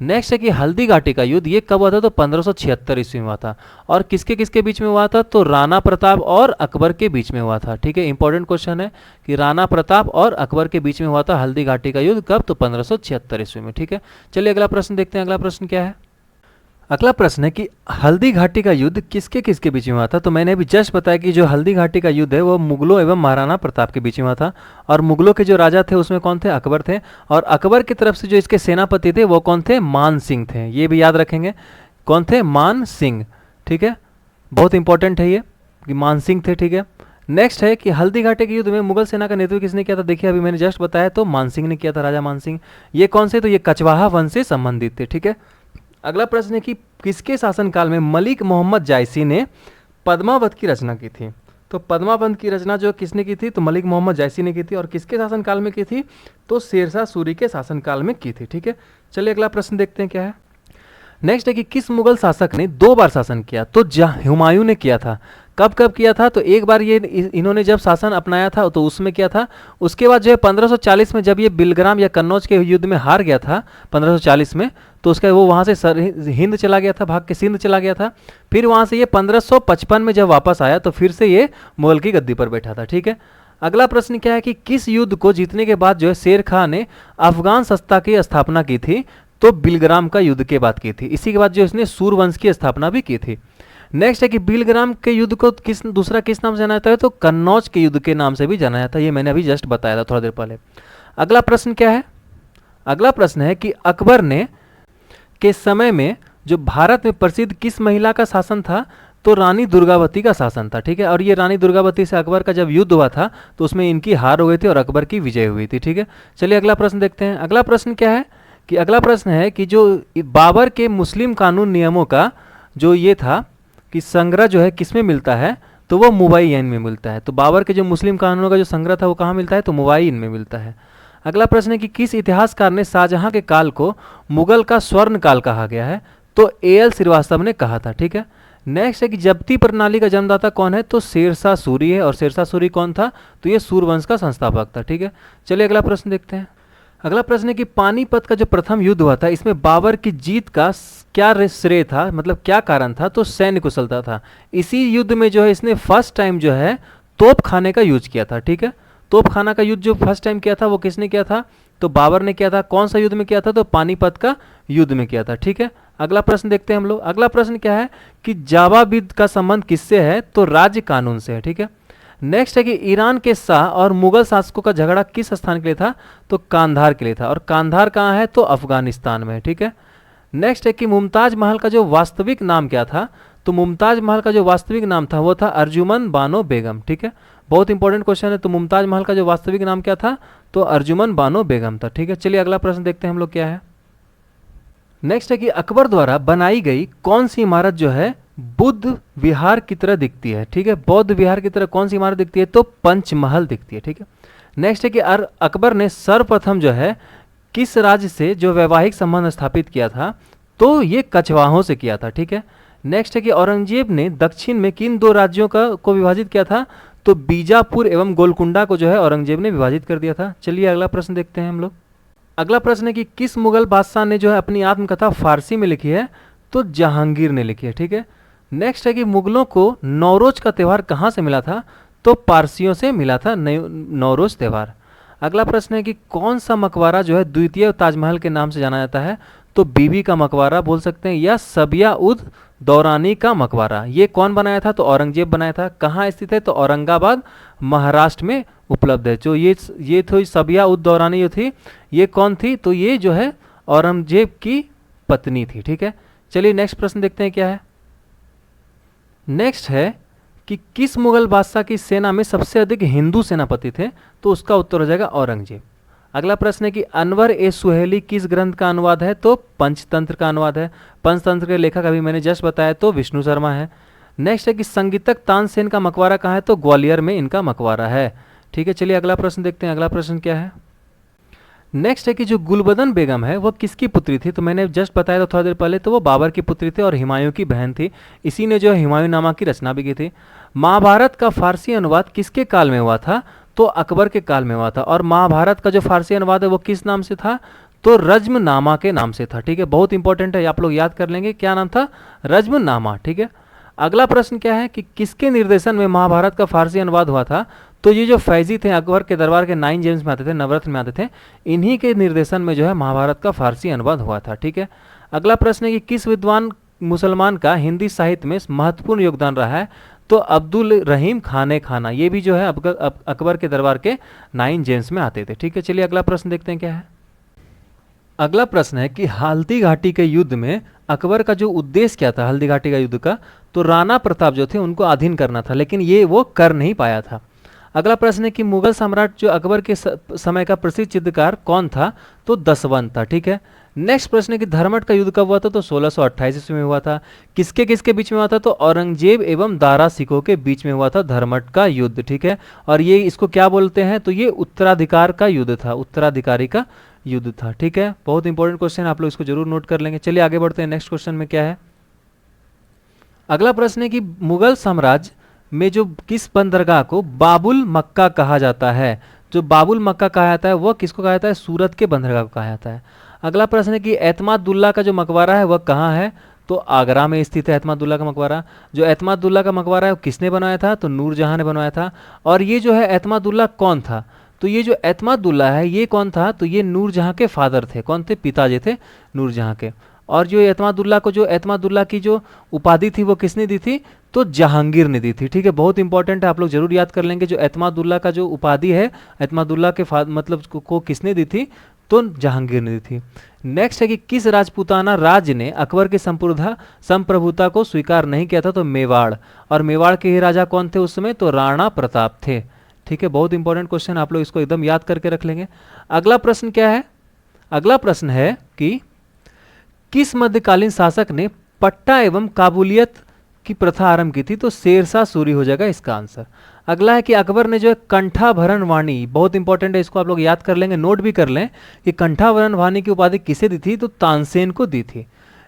नेक्स्ट है कि हल्दी घाटी का युद्ध ये कब हुआ था, तो 1576 ईस्वी में हुआ था। और किसके किसके बीच में हुआ था, तो राणा प्रताप और अकबर के बीच में हुआ था, ठीक है। इंपॉर्टेंट क्वेश्चन है कि राणा प्रताप और अकबर के बीच में हुआ था हल्दी घाटी का युद्ध कब, तो 1576 ईस्वी में, ठीक है। चलिए अगला प्रश्न देखते हैं। अगला प्रश्न क्या है। अगला प्रश्न है कि हल्दी घाटी का युद्ध किसके किसके बीच में हुआ था, तो मैंने अभी जस्ट बताया कि जो हल्दी घाटी का युद्ध है वो मुगलों एवं महाराणा प्रताप के बीच में हुआ था। और मुगलों के जो राजा थे उसमें कौन थे, अकबर थे। और अकबर की तरफ से जो इसके सेनापति थे वो कौन थे, मान सिंह थे। ये भी याद रखेंगे, कौन थे, मान सिंह, ठीक है। बहुत इंपॉर्टेंट है ये कि मान सिंह थे, ठीक है। नेक्स्ट है कि हल्दी घाटी के युद्ध में मुगल सेना का नेतृत्व किसने किया था, देखिए अभी मैंने जस्ट बताया, तो मान सिंह ने किया था, राजा मान सिंह। ये कौन से, तो ये कचवाहा वंश से संबंधित थे, ठीक है। अगला प्रश्न है कि किसके शासनकाल में मलिक मोहम्मद जायसी ने पद्मावत की रचना की थी। तो पद्मावत की रचना जो किसने की थी, तो मलिक मोहम्मद जायसी ने की थी। और किसके शासनकाल में की थी, तो शेरशाह सूरी के शासनकाल में की थी। ठीक है, चलिए अगला प्रश्न देखते हैं क्या है। नेक्स्ट है कि किस मुगल शासक ने 2 बार शासन किया। तो हुमायूं ने किया था। कब कब किया था, तो एक बार ये इन्होंने जब शासन अपनाया था तो उसमें किया था। उसके बाद जो है 1540 में जब ये बिलग्राम या कन्नौज के युद्ध में हार गया था 1540 में, तो उसका वो वहाँ से हिंद चला गया था, भाग के सिंध चला गया था। फिर वहाँ से ये 1555 में जब वापस आया तो फिर से ये मुगल की गद्दी पर बैठा था। ठीक है, अगला प्रश्न क्या है कि किस युद्ध को जीतने के बाद जो है शेर खां ने अफगान सत्ता की स्थापना की थी। तो बिलग्राम का युद्ध के बाद की थी। इसी के बाद जो इसने सूरवंश की स्थापना भी की थी। नेक्स्ट है कि बिलग्राम के युद्ध को किस नाम से जाना जाता है, तो कन्नौज के युद्ध के नाम से भी जाना जाता है। ये मैंने अभी जस्ट बताया था थोड़ा देर पहले। अगला प्रश्न क्या है, अगला प्रश्न है कि अकबर ने के समय में जो भारत में प्रसिद्ध किस महिला का शासन था। तो रानी दुर्गावती का शासन था। ठीक है, और ये रानी दुर्गावती से अकबर का जब युद्ध हुआ था तो उसमें इनकी हार हो गई थी और अकबर की विजय हुई थी। ठीक है, चलिए अगला प्रश्न देखते हैं। अगला प्रश्न क्या है कि अगला प्रश्न है कि जो बाबर के मुस्लिम कानून नियमों का जो ये था कि संग्रह जो है किस में मिलता है, तो वो मुबायिन में मिलता है। तो बाबर के जो मुस्लिम कानूनों का जो संग्रह था वो कहाँ मिलता है, तो मुबायिन में मिलता है। अगला प्रश्न है कि किस इतिहासकार ने शाहजहां के काल को मुगल का स्वर्ण काल कहा गया है। तो एएल श्रीवास्तव ने कहा था। ठीक है, नेक्स्ट है कि जब्ती प्रणाली का जन्मदाता कौन है, तो शेरशाह सूरी है। और शेरशाह सूरी कौन था, तो ये सूरवंश का संस्थापक था। ठीक है, चलिए अगला प्रश्न देखते हैं। अगला प्रश्न है कि पानीपत का जो प्रथम युद्ध हुआ था इसमें बाबर की जीत का क्या श्रेय था, मतलब क्या कारण था, तो सैन्य कुशलता था। इसी युद्ध में जो है इसने फर्स्ट टाइम जो है तोप खाने का यूज किया था। ठीक है, तोप खाना का युद्ध जो फर्स्ट टाइम किया था वो किसने किया था, तो बाबर ने किया था। कौन सा युद्ध में किया था, तो पानीपत का युद्ध में किया था। ठीक है, अगला प्रश्न देखते हैं हम लोग। अगला प्रश्न क्या है कि जावा बिद का संबंध किससे है, तो राज्य कानून से है। ठीक है, नेक्स्ट है कि ईरान के शाह और मुगल शासकों का झगड़ा किस स्थान के लिए था, तो कांधार के लिए था। और कांधार कहाँ है, तो अफगानिस्तान में। ठीक है, नेक्स्ट है कि मुमताज महल का जो वास्तविक नाम क्या था, तो मुमताज महल का जो वास्तविक नाम था वो था अर्जुमन बानो बेगम। ठीक है, बहुत इंपॉर्टेंट क्वेश्चन है। तो मुमताज महल का जो वास्तविक नाम क्या था, तो अर्जुमन बानो बेगम था। ठीक है, चलिए अगला प्रश्न देखते हैं हम लोग क्या है। नेक्स्ट है कि अकबर द्वारा बनाई गई कौन सी इमारत जो है बुद्ध विहार की तरह दिखती है। ठीक है, बौद्ध विहार की तरह कौन सी इमारत दिखती है, तो पंचमहल दिखती है। ठीक है, नेक्स्ट है कि अकबर ने सर्वप्रथम जो है किस राज्य से जो वैवाहिक संबंध स्थापित किया था, तो ये कछवाहों से किया था। ठीक है, नेक्स्ट है कि औरंगजेब ने दक्षिण में किन 2 राज्यों को विभाजित किया था, तो बीजापुर एवं गोलकुंडा को जो है औरंगजेब ने विभाजित कर दिया था। चलिए अगला प्रश्न देखते हैं हम लोग। अगला प्रश्न है कि किस मुगल बादशाह ने जो है अपनी आत्मकथा फारसी में लिखी है, तो जहांगीर ने लिखी है। ठीक है, नेक्स्ट है कि मुगलों को नौरोज का त्यौहार कहाँ से मिला था, तो पारसियों से मिला था नौरोज त्यौहार। अगला प्रश्न है कि कौन सा मकबरा जो है द्वितीय ताजमहल के नाम से जाना जाता है, तो बीबी का मकबरा बोल सकते हैं या सबिया उद दौरानी का मकबरा। ये कौन बनाया था, तो औरंगजेब बनाया था। कहाँ स्थित है, तो औरंगाबाद महाराष्ट्र में उपलब्ध है। जो ये थी सबिया उद दौरानी जो थी, ये कौन थी, तो ये जो है औरंगजेब की पत्नी थी। ठीक है, चलिए नेक्स्ट प्रश्न देखते हैं क्या है। नेक्स्ट है कि किस मुगल बादशाह की सेना में सबसे अधिक हिंदू सेनापति थे, तो उसका उत्तर हो जाएगा औरंगजेब। अगला प्रश्न है कि अनवर ए सुहेली किस ग्रंथ का अनुवाद है, तो पंचतंत्र का अनुवाद है। पंचतंत्र के लेखक अभी मैंने जस्ट बताया तो विष्णु शर्मा है। नेक्स्ट है कि संगीतक तानसेन का मकबरा कहाँ है, तो ग्वालियर में इनका मकबरा है। ठीक है, चलिए अगला प्रश्न देखते हैं। अगला प्रश्न क्या है। नेक्स्ट है कि जो गुलबदन बेगम है वह किसकी पुत्री थी, तो मैंने जस्ट बताया था थोड़ा देर पहले, तो वो बाबर की पुत्री थी और हुमायूं की बहन थी। इसी ने जो हुमायूंनामा की रचना भी की थी। महाभारत का फारसी अनुवाद किसके काल में हुआ था, तो अकबर के काल में हुआ था। और महाभारत का जो फारसी अनुवाद है वो किस नाम से था, तो रज्मनामा के नाम से था। ठीक है, बहुत इंपॉर्टेंट है, आप लोग याद कर लेंगे क्या नाम था, रज्मनामा। ठीक है, अगला प्रश्न क्या है कि किसके निर्देशन में महाभारत का फारसी अनुवाद हुआ था, तो ये जो फैजी थे अकबर के दरबार के 9 जेम्स में आते थे, नवरत्न में आते थे, इन्हीं के निर्देशन में जो है महाभारत का फारसी अनुवाद हुआ था। ठीक है, अगला प्रश्न है कि किस विद्वान मुसलमान का हिंदी साहित्य में महत्वपूर्ण योगदान रहा है, तो अब्दुल रहीम खाने खाना। ये भी जो है अकबर के दरबार के 9 जेम्स में आते थे। ठीक है, चलिए अगला प्रश्न देखते हैं क्या है। अगला प्रश्न है कि हल्दी घाटी के युद्ध में अकबर का जो उद्देश्य क्या था, हल्दी घाटी का युद्ध का, तो राणा प्रताप जो थे उनको अधीन करना था, लेकिन ये वो कर नहीं पाया था। अगला प्रश्न है कि मुगल सम्राट जो अकबर के समय का प्रसिद्ध चित्रकार कौन था, तो दसवंत था। ठीक है, नेक्स्ट प्रश्न है कि धर्मट का युद्ध कब हुआ था, तो 1628 ईस्वी में हुआ था। किसके किसके बीच में हुआ था, तो औरंगजेब एवं दारा सिखों के बीच में हुआ था धर्मट का युद्ध, ठीक है। और ये इसको क्या बोलते हैं, तो ये उत्तराधिकार का युद्ध था, उत्तराधिकारी का युद्ध था, ठीक है। बहुत इंपॉर्टेंट क्वेश्चन, आप लोग इसको जरूर नोट कर लेंगे। चलिए आगे बढ़ते हैं, नेक्स्ट क्वेश्चन में क्या है। अगला प्रश्न है कि मुगल साम्राज्य में जो किस बंदरगाह को बाबुल मक्का कहा जाता है, जो बाबुल मक्का कहा जाता है वह किसको कहा जाता है, सूरत के बंदरगाह को कहा जाता है। अगला प्रश्न है कि एतमादुल्ला का जो मकबरा है वह कहाँ है, तो आगरा में स्थित है एतमादुल्ला का मकबरा। जो एतमादुल्ला का मकबरा है वो किसने बनवाया था, तो नूरजहां ने बनवाया था। और ये जो है एतमादुल्ला कौन था, तो ये जो एतमादुल्ला है ये कौन था, तो ये नूरजहां के फादर थे, कौन थे, पिताजी थे नूरजहां के। और जो एतमादुल्ला को, जो एतमादुल्ला की जो उपाधि थी वो किसने दी थी, तो जहांगीर ने दी थी, ठीक है। बहुत इंपॉर्टेंट है, आप लोग जरूर याद कर लेंगे। जो एतमादुल्ला का जो उपाधि है, एतमादुल्ला के मतलब को किसने दी थी, तो जहांगीर ने दी थी। नेक्स्ट है कि किस राजपूताना राज्य ने अकबर की संप्रभुता को स्वीकार नहीं किया था, तो मेवाड़। और मेवाड़ के ही राजा कौन थे उस समय, तो राणा प्रताप थे, ठीक है। बहुत इंपॉर्टेंट क्वेश्चन, आप लोग इसको एकदम याद करके रख लेंगे। अगला प्रश्न क्या है, अगला प्रश्न है कि किस मध्यकालीन शासक ने पट्टा एवं काबुलियत की प्रथा आरंभ की थी, तो शेरशाह सूरी हो जाएगा इसका आंसर। अगला है कि अकबर ने जो है कंठाभरण वाणी, बहुत इंपॉर्टेंट है, इसको आप लोग याद कर लेंगे, नोट भी कर लें कि कंठाभरण वाणी की उपाधि किसे दी थी, तो तानसेन को दी थी।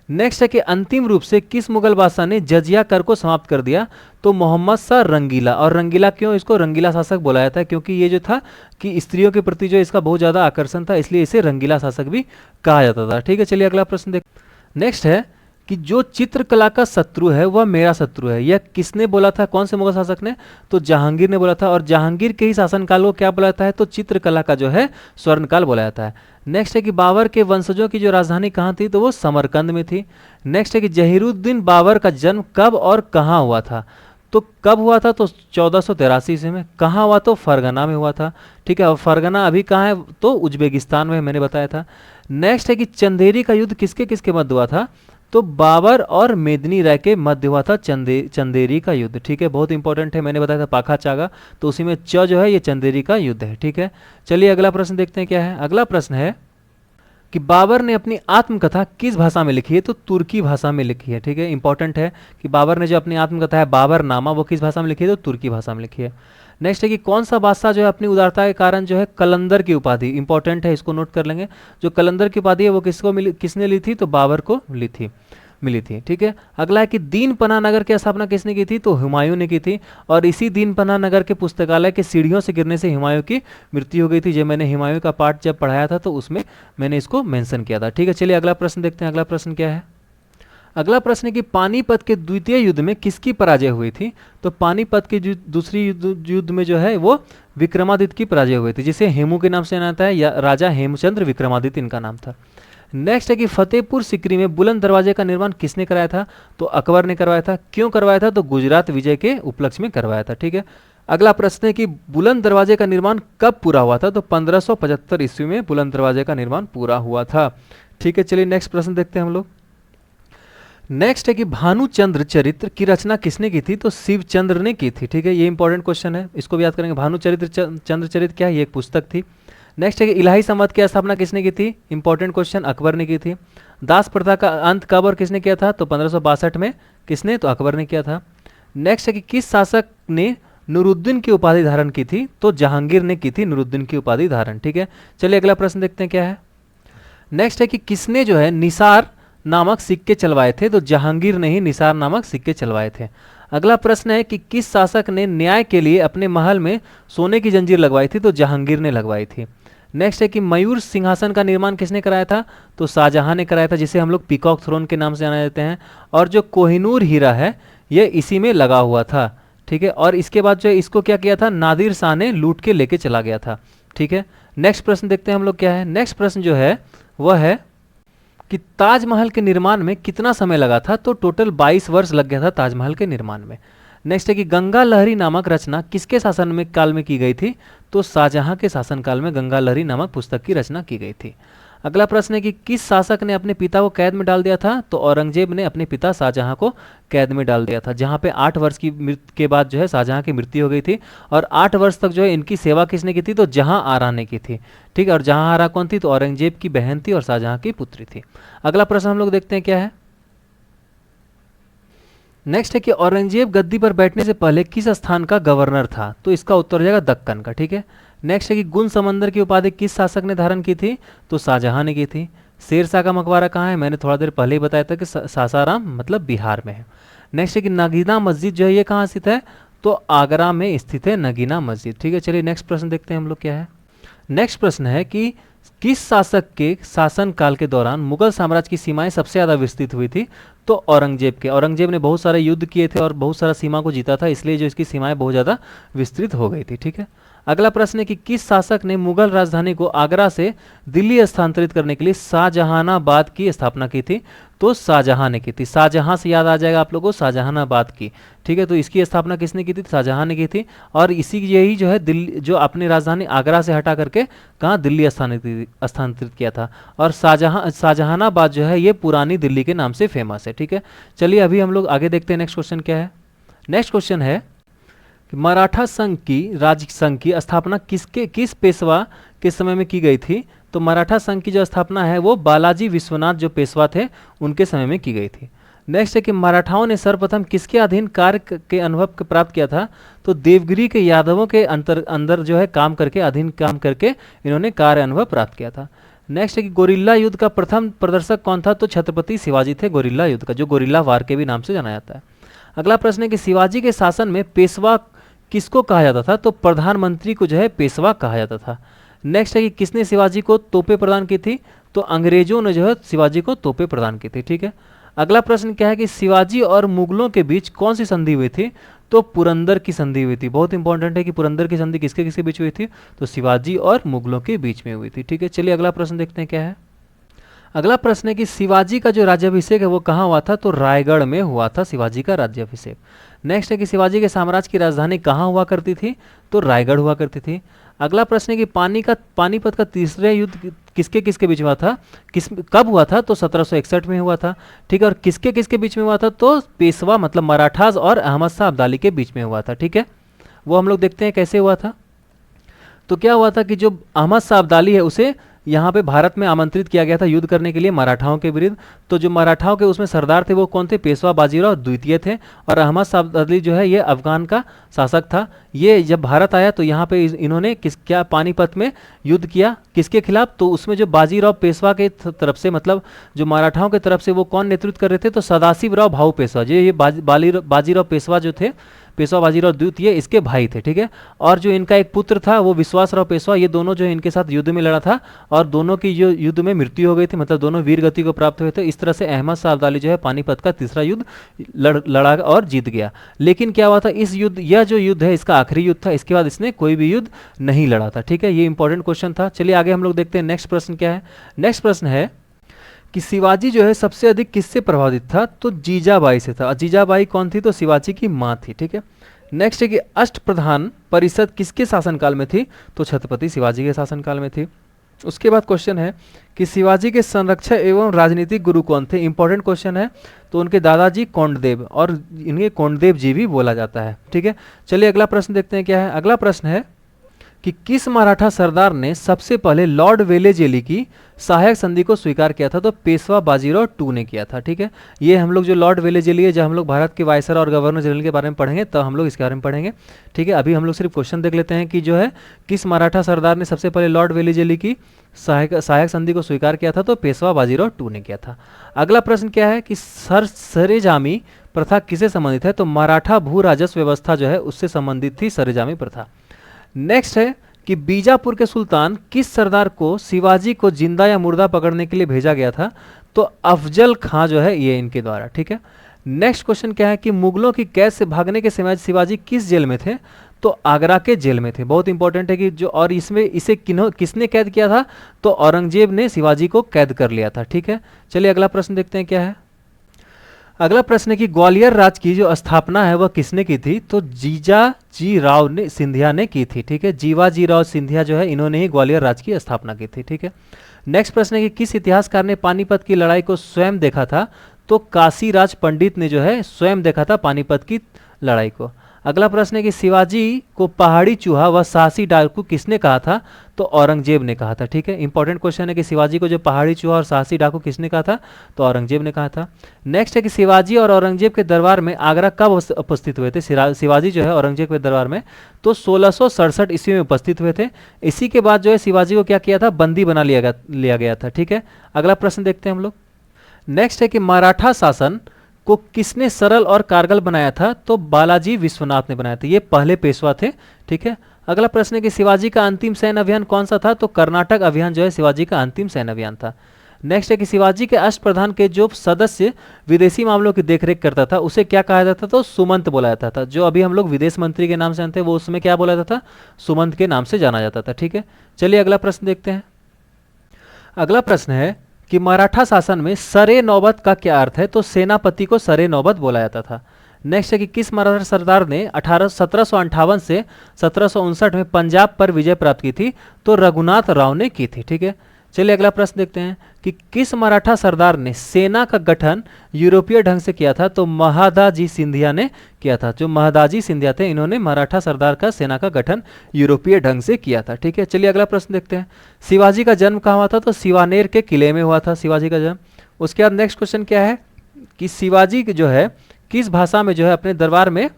नेक्स्ट है कि अंतिम रूप से किस मुगल बादशाह ने जजिया कर को समाप्त कर दिया, तो मोहम्मद शाह रंगीला। और रंगीला क्यों इसको रंगीला शासक बोला जाता है, क्योंकि ये जो था कि स्त्रियों के प्रति जो इसका बहुत ज़्यादा आकर्षण था, इसलिए इसे रंगीला शासक भी कहा जाता था, ठीक है। चलिए अगला प्रश्न देख। नेक्स्ट है कि जो चित्रकला का शत्रु है वह मेरा शत्रु है, यह किसने बोला था, कौन से मुगल शासक ने, तो जहांगीर ने बोला था। और जहांगीर के ही शासनकाल को क्या बोला जाता है, तो चित्रकला का जो है स्वर्णकाल बोला जाता है। नेक्स्ट है कि बाबर के वंशजों की जो राजधानी कहाँ थी, तो वो समरकंद में थी। नेक्स्ट है कि जहीरुद्दीन बाबर का जन्म कब और कहाँ हुआ था, तो कब हुआ था, तो 1483 ईस्वी में। कहाँ हुआ, तो फरगना में हुआ था, ठीक है। और फरगना अभी कहाँ है, तो उज्बेकिस्तान में, मैंने बताया था। नेक्स्ट है कि चंदेरी का युद्ध किसके किसके मध्य हुआ था, तो बाबर और मेदिनी राय के मध्य हुआ था चंदेरी का युद्ध, ठीक है। बहुत इंपॉर्टेंट है, मैंने बताया था पाखा चागा, तो उसी में च जो है ये चंदेरी का युद्ध है, ठीक है। चलिए अगला प्रश्न देखते हैं क्या है। अगला प्रश्न है कि बाबर ने अपनी आत्मकथा किस भाषा में लिखी है, तो तुर्की भाषा में लिखी है, ठीक है। इंपॉर्टेंट है कि बाबर ने जो अपनी आत्मकथा है बाबरनामा, वो किस भाषा में लिखी है, तो तुर्की भाषा में लिखी है। नेक्स्ट है कि कौन सा बादशाह जो है अपनी उदारता के कारण जो है कलंदर की उपाधि, इंपॉर्टेंट है, इसको नोट कर लेंगे। जो कलंदर की उपाधि है वो किसने ली थी, तो बाबर को मिली थी, ठीक है। अगला है कि दीन पनाह नगर की स्थापना किसने की थी, तो हुमायूं ने की थी। और इसी दीन पनाह नगर के पुस्तकालय के सीढ़ियों से गिरने से हुमायूं की मृत्यु हो गई थी। जब मैंने हुमायूं का पाठ जब पढ़ाया था तो उसमें मैंने इसको मेंशन किया था, ठीक है। चलिए अगला प्रश्न देखते हैं। अगला प्रश्न क्या है, अगला प्रश्न है कि पानीपत के द्वितीय युद्ध में किसकी पराजय हुई थी, तो पानीपत के दूसरी युद्ध में जो है वो विक्रमादित्य की पराजय हुई थी, जिसे हेमू के नाम से जाना जाता है, या राजा हेमचंद्र विक्रमादित्य इनका नाम था। नेक्स्ट है कि फतेहपुर सीकरी में बुलंद दरवाजे का निर्माण किसने कराया था, तो अकबर ने करवाया था। क्यों करवाया था, तो गुजरात विजय के उपलक्ष्य में करवाया था, ठीक है। अगला प्रश्न है कि बुलंद दरवाजे का निर्माण कब पूरा हुआ था, तो 1575 ईस्वी में बुलंद दरवाजे का निर्माण पूरा हुआ था, ठीक है। चलिए नेक्स्ट प्रश्न देखते हैं हम लोग। नेक्स्ट है कि भानुचंद्र चरित्र की रचना किसने की थी, तो शिवचंद्र ने की थी, ठीक है। ये इंपॉर्टेंट क्वेश्चन है, इसको भी याद करेंगे। भानुचरित्र चंद्र चरित्र क्या है, ये एक पुस्तक थी। नेक्स्ट है कि इलाही संवत की स्थापना किसने की थी, इंपॉर्टेंट क्वेश्चन, अकबर ने की थी। दास प्रथा का अंत कब और किसने किया था, तो 1562 में, किसने, तो अकबर ने किया था। नेक्स्ट है कि किस शासक ने नूरुद्दीन की उपाधि धारण की थी, तो जहांगीर ने की थी नूरुद्दीन की उपाधि धारण, ठीक है। चलिए अगला प्रश्न देखते हैं क्या है। नेक्स्ट है कि किसने जो है निसार नामक सिक्के चलवाए थे, तो जहांगीर ने ही निसार नामक सिक्के चलवाए थे। अगला प्रश्न है कि किस शासक ने न्याय के लिए अपने महल में सोने की जंजीर लगवाई थी, तो जहांगीर ने लगवाई थी। नेक्स्ट है कि मयूर सिंहासन का निर्माण किसने कराया था, तो शाहजहां ने कराया था, जिसे हम लोग पीकॉक थ्रोन के नाम से जाना जाते हैं। और जो कोहिनूर हीरा है ये इसी में लगा हुआ था, ठीक है। और इसके बाद जो है इसको क्या किया था, नादिर शाह ने लूट के लेके चला गया था, ठीक है। नेक्स्ट प्रश्न देखते हैं हम लोग क्या है। नेक्स्ट प्रश्न जो है वह है कि ताजमहल के निर्माण में कितना समय लगा था, तो टोटल 22 वर्ष लग गया था ताजमहल के निर्माण में। नेक्स्ट है कि गंगा लहरी नामक रचना किसके शासन में काल में की गई थी, तो शाहजहां के शासनकाल में गंगा लहरी नामक पुस्तक की रचना की गई थी। अगला प्रश्न है कि किस शासक ने अपने पिता को कैद में डाल दिया था? तो औरंगजेब ने अपने पिता शाहजहां को कैद में डाल दिया था, जहां पे 8 वर्ष की मृत्यु के बाद जो है शाहजहां की मृत्यु हो गई थी। और 8 वर्ष तक जो है इनकी सेवा किसने की थी? तो जहां आरा ने की थी। ठीक है, और जहां आरा कौन थी? तो औरंगजेब की बहन थी और शाहजहां की पुत्री थी। अगला प्रश्न हम लोग देखते हैं क्या है। नेक्स्ट है कि औरंगजेब गद्दी पर बैठने से पहले किस स्थान का गवर्नर था? तो इसका उत्तर हो जाएगा दक्कन का। ठीक है, नेक्स्ट है कि गुण समंदर की उपाधि किस शासक ने धारण की थी? तो शाहजहां ने की थी। शेरशाह का मकबरा कहाँ है? मैंने थोड़ा देर पहले ही बताया था कि सासाराम मतलब बिहार में है। नेक्स्ट है कि नगीना मस्जिद जो है ये कहाँ स्थित है? तो आगरा में स्थित है नगीना मस्जिद। ठीक है, चलिए नेक्स्ट प्रश्न देखते हैं हम लोग क्या है। नेक्स्ट प्रश्न है कि किस शासक के शासन काल के दौरान मुगल साम्राज्य की सीमाएं सबसे ज़्यादा विस्तृत हुई थी? तो औरंगजेब के। औरंगजेब ने बहुत सारे युद्ध किए थे और बहुत सारा सीमा को जीता था, इसलिए जो इसकी सीमाएं बहुत ज़्यादा विस्तृत हो गई थी। ठीक है, अगला प्रश्न है कि किस शासक ने मुगल राजधानी को आगरा से दिल्ली स्थानांतरित करने के लिए शाहजहानाबाद की स्थापना की थी? तो शाहजहां ने की थी। शाहजहां से याद आ जाएगा आप लोगों को शाहजहानाबाद की। ठीक है, तो इसकी स्थापना किसने की थी? शाहजहां ने की थी। और इसी यही जो है दिल्ली जो अपनी राजधानी आगरा से हटा करके कहाँ दिल्ली स्थानांतरित किया था। और शाहजहानाबाद जो है ये पुरानी दिल्ली के नाम से फेमस है। ठीक है, चलिए अभी हम लोग आगे देखते हैं नेक्स्ट क्वेश्चन क्या है। नेक्स्ट क्वेश्चन है मराठा संघ की स्थापना किस पेशवा के समय में की गई थी? तो मराठा संघ की जो स्थापना है वो बालाजी विश्वनाथ जो पेशवा थे उनके समय में की गई थी। नेक्स्ट है कि मराठाओं ने सर्वप्रथम किसके अधीन कार्य के अनुभव प्राप्त किया था? तो देवगिरी के यादवों के अंदर जो है अधीन काम करके इन्होंने कार्य अनुभव प्राप्त किया था। नेक्स्ट है कि गोरिल्ला युद्ध का प्रथम प्रदर्शक कौन था? तो छत्रपति शिवाजी थे गोरिल्ला युद्ध का, जो गोरिल्ला वार के भी नाम से जाना जाता है। अगला प्रश्न है कि शिवाजी के शासन में पेशवा किसको कहा जाता था? तो प्रधानमंत्री को जो है पेशवा कहा जाता था। नेक्स्ट है कि किसने शिवाजी को तोपें प्रदान की थी? तो अंग्रेजों ने जो है शिवाजी को तोपें प्रदान की थी। ठीक है, अगला प्रश्न क्या है कि शिवाजी और मुगलों के बीच कौन सी संधि हुई थी? तो पुरंदर की संधि हुई थी। बहुत इंपॉर्टेंट है कि पुरंदर की संधि किसके किसके बीच हुई थी? तो शिवाजी और मुगलों के बीच में हुई थी। ठीक है, चलिए अगला प्रश्न देखते हैं क्या है। अगला प्रश्न है कि शिवाजी का जो राज्याभिषेक है वो कहाँ हुआ था? तो रायगढ़ में हुआ था शिवाजी का राज्याभिषेक। नेक्स्ट है कि शिवाजी के साम्राज्य की राजधानी कहाँ हुआ करती थी? तो रायगढ़ हुआ करती थी। अगला प्रश्न है कि पानीपत का तीसरा युद्ध किसके किसके बीच हुआ था? कब हुआ था? तो 1761 में हुआ था। ठीक है, और किसके किसके बीच में हुआ था? तो पेशवा मतलब मराठास और अहमद शाह अब्दाली के बीच में हुआ था। ठीक है, वो हम लोग देखते हैं कैसे हुआ था। तो क्या हुआ था कि जो अहमद शाह अब्दाली है उसे यहाँ पे भारत में आमंत्रित किया गया था युद्ध करने के लिए मराठाओं के विरुद्ध। तो जो मराठाओं के उसमें सरदार थे वो कौन थे? पेशवा बाजीराव द्वितीय थे। और अहमद शाह अब्दाली जो है ये अफगान का शासक था। ये जब भारत आया तो यहाँ पे इन्होंने क्या पानीपत में युद्ध किया किसके खिलाफ? तो उसमें जो बाजीराव पेशवा के तरफ से मतलब जो मराठाओं की तरफ से वो कौन नेतृत्व कर रहे थे? तो सदाशिवराव भाऊ पेशवा। ये बाजीराव पेशवा जो थे पेशवा बाजीराव द्वितीय इसके भाई थे। ठीक है, और जो इनका एक पुत्र था वो विश्वासराव पेशवा, ये दोनों जो इनके साथ युद्ध में लड़ा था और दोनों की जो युद्ध में मृत्यु हो गई थी, मतलब दोनों वीर गति को प्राप्त हुए थे। इस तरह से अहमद शाह अब्दाली जो है पानीपत का तीसरा युद्ध लड़ा और जीत गया। लेकिन क्या हुआ था इस युद्ध, यह जो युद्ध है इसका आखिरी युद्ध था, इसके बाद इसने कोई भी युद्ध नहीं लड़ा था। ठीक है, ये इंपॉर्टेंट क्वेश्चन था। चलिए आगे हम लोग देखते हैं नेक्स्ट प्रश्न क्या है। नेक्स्ट प्रश्न है कि शिवाजी जो है सबसे अधिक किससे प्रभावित था? तो जीजाबाई से था। जीजाबाई कौन थी? तो शिवाजी की माँ थी। ठीक है, नेक्स्ट है कि अष्टप्रधान परिषद किसके शासनकाल में थी? तो छत्रपति शिवाजी के शासनकाल में थी। उसके बाद क्वेश्चन है कि शिवाजी के संरक्षक एवं राजनीतिक गुरु कौन थे? इंपॉर्टेंट क्वेश्चन है। तो उनके दादाजी कोंडदेव, और इन्हें कोंडदेव जी भी बोला जाता है। ठीक है, चलिए अगला प्रश्न देखते हैं क्या है। अगला प्रश्न है कि किस मराठा सरदार ने सबसे पहले लॉर्ड वेलेजेली की सहायक संधि को स्वीकार किया था? तो पेशवा बाजीराव टू ने किया था। ठीक है, ये हम लोग जो लॉर्ड वेलेजेली है, जब हम लोग भारत के वायसराय और गवर्नर जनरल के बारे में पढ़ेंगे तब हम लोग इसके बारे में पढ़ेंगे। ठीक है, अभी हम लोग सिर्फ क्वेश्चन देख लेते हैं कि जो है किस मराठा सरदार ने सबसे पहले लॉर्ड वेलेजेली की सहायक संधि को स्वीकार किया था? तो पेशवा बाजीराव टू ने किया था। अगला प्रश्न क्या है कि सरेजामी प्रथा किससे संबंधित है? तो मराठा भू राजस्व व्यवस्था जो है उससे संबंधित थी सरेजामी प्रथा। नेक्स्ट है कि बीजापुर के सुल्तान किस सरदार को शिवाजी को जिंदा या मुर्दा पकड़ने के लिए भेजा गया था? तो अफजल खां जो है ये इनके द्वारा। ठीक है, नेक्स्ट क्वेश्चन क्या है कि मुगलों की कैद से भागने के समय शिवाजी किस जेल में थे? तो आगरा के जेल में थे। बहुत इंपॉर्टेंट है कि जो और इसमें इसे किसने कैद किया था? तो औरंगजेब ने शिवाजी को कैद कर लिया था। ठीक है, चलिए अगला प्रश्न देखते हैं क्या है। अगला प्रश्न है कि ग्वालियर राज्य की जो स्थापना है वह किसने की थी? तो जीजाजी राव ने सिंधिया ने की थी। ठीक है, जीवाजी राव सिंधिया जो है इन्होंने ही ग्वालियर राज्य की स्थापना की थी। ठीक है, नेक्स्ट प्रश्न है कि किस इतिहासकार ने पानीपत की लड़ाई को स्वयं देखा था? तो काशीराज पंडित ने जो है स्वयं देखा था पानीपत की लड़ाई को। अगला प्रश्न है कि शिवाजी को पहाड़ी चूहा व साहसी डाकू किसने कहा था? तो औरंगजेब ने कहा था। ठीक है, इंपॉर्टेंट क्वेश्चन है कि शिवाजी को जो पहाड़ी चूहा और साहसी डाकू किसने कहा था? तो औरंगजेब ने कहा था। नेक्स्ट है कि शिवाजी और औरंगजेब के दरबार में आगरा कब उपस्थित हुए थे? शिवाजी जो है औरंगजेब के दरबार में तो 1667 ईस्वी में उपस्थित हुए थे। इसी के बाद जो है शिवाजी को क्या किया था? बंदी बना लिया गया था। ठीक है, अगला प्रश्न देखते हैं हम लोग। नेक्स्ट है कि मराठा शासन को किसने सरल और कारगर बनाया था? तो बालाजी विश्वनाथ ने बनाया था। ये पहले पेशवा थे। ठीक है, अगला प्रश्न है कि शिवाजी का अंतिम सैन्य अभियान कौन सा था? तो कर्नाटक अभियान जो है शिवाजी का अंतिम सैन्य अभियान था। नेक्स्ट है कि शिवाजी के अष्टप्रधान के जो सदस्य विदेशी मामलों की देखरेख करता था उसे क्या कहा जाता था? तो सुमंत बोला जाता था। जो अभी हम लोग विदेश मंत्री के नाम से जानते हैं वो उसमें क्या बोला जाता था? सुमंत के नाम से जाना जाता था। ठीक है, चलिए अगला प्रश्न देखते हैं। अगला प्रश्न है कि मराठा शासन में सरे नौबत का क्या अर्थ है? तो सेनापति को सरे नौबत बोला जाता था। नेक्स्ट है कि किस मराठा सरदार ने 1758 से 1759 में पंजाब पर विजय प्राप्त की थी? तो रघुनाथ राव ने की थी। ठीक है, चलिए अगला प्रश्न देखते हैं कि किस मराठा सरदार ने सेना का गठन यूरोपीय ढंग से किया था? तो महादाजी सिंधिया ने किया था। जो महादाजी सिंधिया थे इन्होंने मराठा सरदार का सेना का गठन यूरोपीय ढंग से किया था। ठीक है, चलिए अगला प्रश्न देखते हैं। शिवाजी का जन्म कहाँ हुआ था? तो सिवानेर के किले में हुआ था शिवाजी का जन्म। उसके बाद नेक्स्ट क्वेश्चन क्या है कि शिवाजी जो है किस भाषा में जो है अपने दरबार में,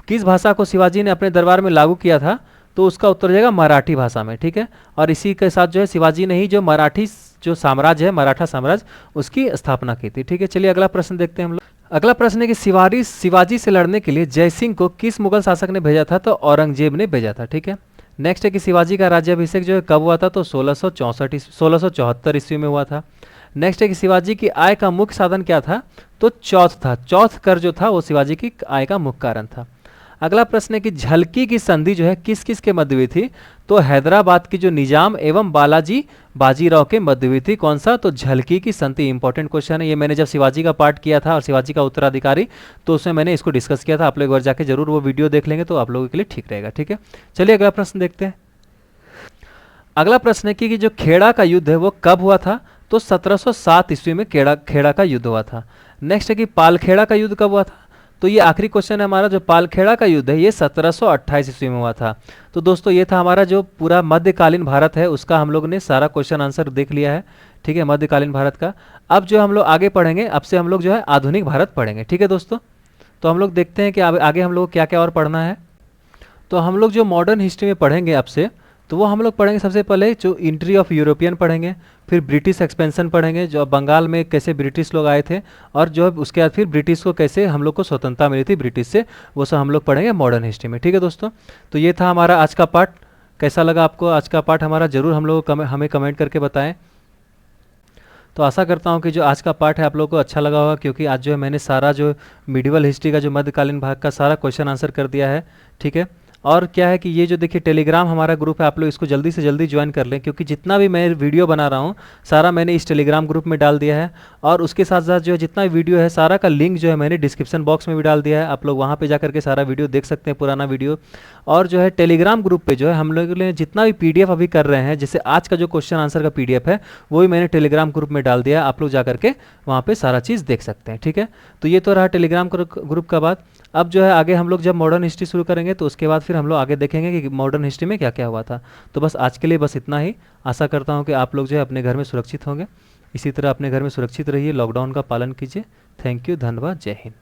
किस भाषा को शिवाजी ने अपने दरबार में लागू किया था? तो उसका उत्तर हो जाएगा मराठी भाषा में। ठीक है, और इसी के साथ जो है शिवाजी ने ही जो मराठी जो साम्राज्य है मराठा साम्राज्य उसकी स्थापना की थी। ठीक है, चलिए अगला प्रश्न देखते हैं हम लोग। अगला प्रश्न है कि शिवाजी से लड़ने के लिए जयसिंह को किस मुगल शासक ने भेजा था? तो औरंगजेब ने भेजा था। ठीक है, नेक्स्ट है कि शिवाजी का राज्याभिषेक जो है कब हुआ था? तो 1674 ईस्वी में हुआ था। नेक्स्ट है कि शिवाजी की आय का मुख्य साधन क्या था? तो चौथ था। चौथ कर जो था वो शिवाजी की आय का मुख्य कारण था। अगला प्रश्न है कि झलकी की संधि जो है किस किस के मध्य हुई थी? तो हैदराबाद की जो निजाम एवं बालाजी बाजीराव के मध्य हुई थी। कौन सा? तो झलकी की संधि। इंपॉर्टेंट क्वेश्चन है ये। मैंने जब शिवाजी का पार्ट किया था और शिवाजी का उत्तराधिकारी तो उसमें मैंने इसको डिस्कस किया था। आप लोग एक बार जाके जरूर वो वीडियो देख लेंगे तो आप लोगों के लिए ठीक रहेगा। ठीक है, चलिए अगला प्रश्न देखते हैं। अगला प्रश्न है कि जो खेड़ा का युद्ध है वो कब हुआ था? तो 1707 ईस्वी में खेड़ा का युद्ध हुआ था। नेक्स्ट है कि पालखेड़ा का युद्ध कब हुआ था? तो ये आखिरी क्वेश्चन है हमारा। जो पालखेड़ा का युद्ध है ये 1728 ईस्वी में हुआ था। तो दोस्तों ये था हमारा जो पूरा मध्यकालीन भारत है उसका हम लोग ने सारा क्वेश्चन आंसर देख लिया है। ठीक है, मध्यकालीन भारत का। अब जो हम लोग आगे पढ़ेंगे, अब से हम लोग जो है आधुनिक भारत पढ़ेंगे। ठीक है दोस्तों, तो हम लोग देखते हैं कि आगे हम लोग क्या क्या और पढ़ना है। तो हम लोग जो मॉडर्न हिस्ट्री में पढ़ेंगे अब से, तो वो हम लोग पढ़ेंगे सबसे पहले जो एंट्री ऑफ यूरोपियन पढ़ेंगे, फिर ब्रिटिश एक्सपेंशन पढ़ेंगे, जो बंगाल में कैसे ब्रिटिश लोग आए थे, और जो उसके बाद फिर ब्रिटिश को कैसे हम लोग को स्वतंत्रता मिली थी ब्रिटिश से, वो सब हम लोग पढ़ेंगे मॉडर्न हिस्ट्री में। ठीक है दोस्तों, तो ये था हमारा आज का पार्ट। कैसा लगा आपको आज का पार्ट हमारा? जरूर हम लोग हमें कमेंट करके बताएं। तो आशा करता हूँ कि जो आज का पार्ट है आप लोगों को अच्छा लगा होगा, क्योंकि आज जो है मैंने सारा जो मिडिवल हिस्ट्री का जो मध्यकालीन भाग का सारा क्वेश्चन आंसर कर दिया है। ठीक है, और क्या है कि ये जो देखिए टेलीग्राम हमारा ग्रुप है, आप लोग इसको जल्दी से जल्दी ज्वाइन कर लें, क्योंकि जितना भी मैं वीडियो बना रहा हूँ सारा मैंने इस टेलीग्राम ग्रुप में डाल दिया है। और उसके साथ साथ जो है जितना भी वीडियो है सारा का लिंक जो है मैंने डिस्क्रिप्शन बॉक्स में भी डाल दिया है। आप लोग वहाँ पे जा करके सारा वीडियो देख सकते हैं, पुराना वीडियो। और जो है टेलीग्राम ग्रुप पे जो है हम लोग ने जितना भी PDF अभी कर रहे हैं, जैसे आज का जो क्वेश्चन आंसर का PDF है वो भी मैंने टेलीग्राम ग्रुप में डाल दिया है। आप लोग जा करके वहाँ पे सारा चीज़ देख सकते हैं। ठीक है, तो ये तो रहा टेलीग्राम ग्रुप का बात। अब जो है आगे हम लोग जब मॉडर्न हिस्ट्री शुरू करेंगे तो उसके बाद फिर हम लोग आगे देखेंगे कि मॉडर्न हिस्ट्री में क्या क्या हुआ था। तो बस आज के लिए बस इतना ही। आशा करता हूँ कि आप लोग जो है अपने घर में सुरक्षित होंगे। इसी तरह अपने घर में सुरक्षित रहिए, लॉकडाउन का पालन कीजिए। थैंक यू, धन्यवाद, जय हिंद।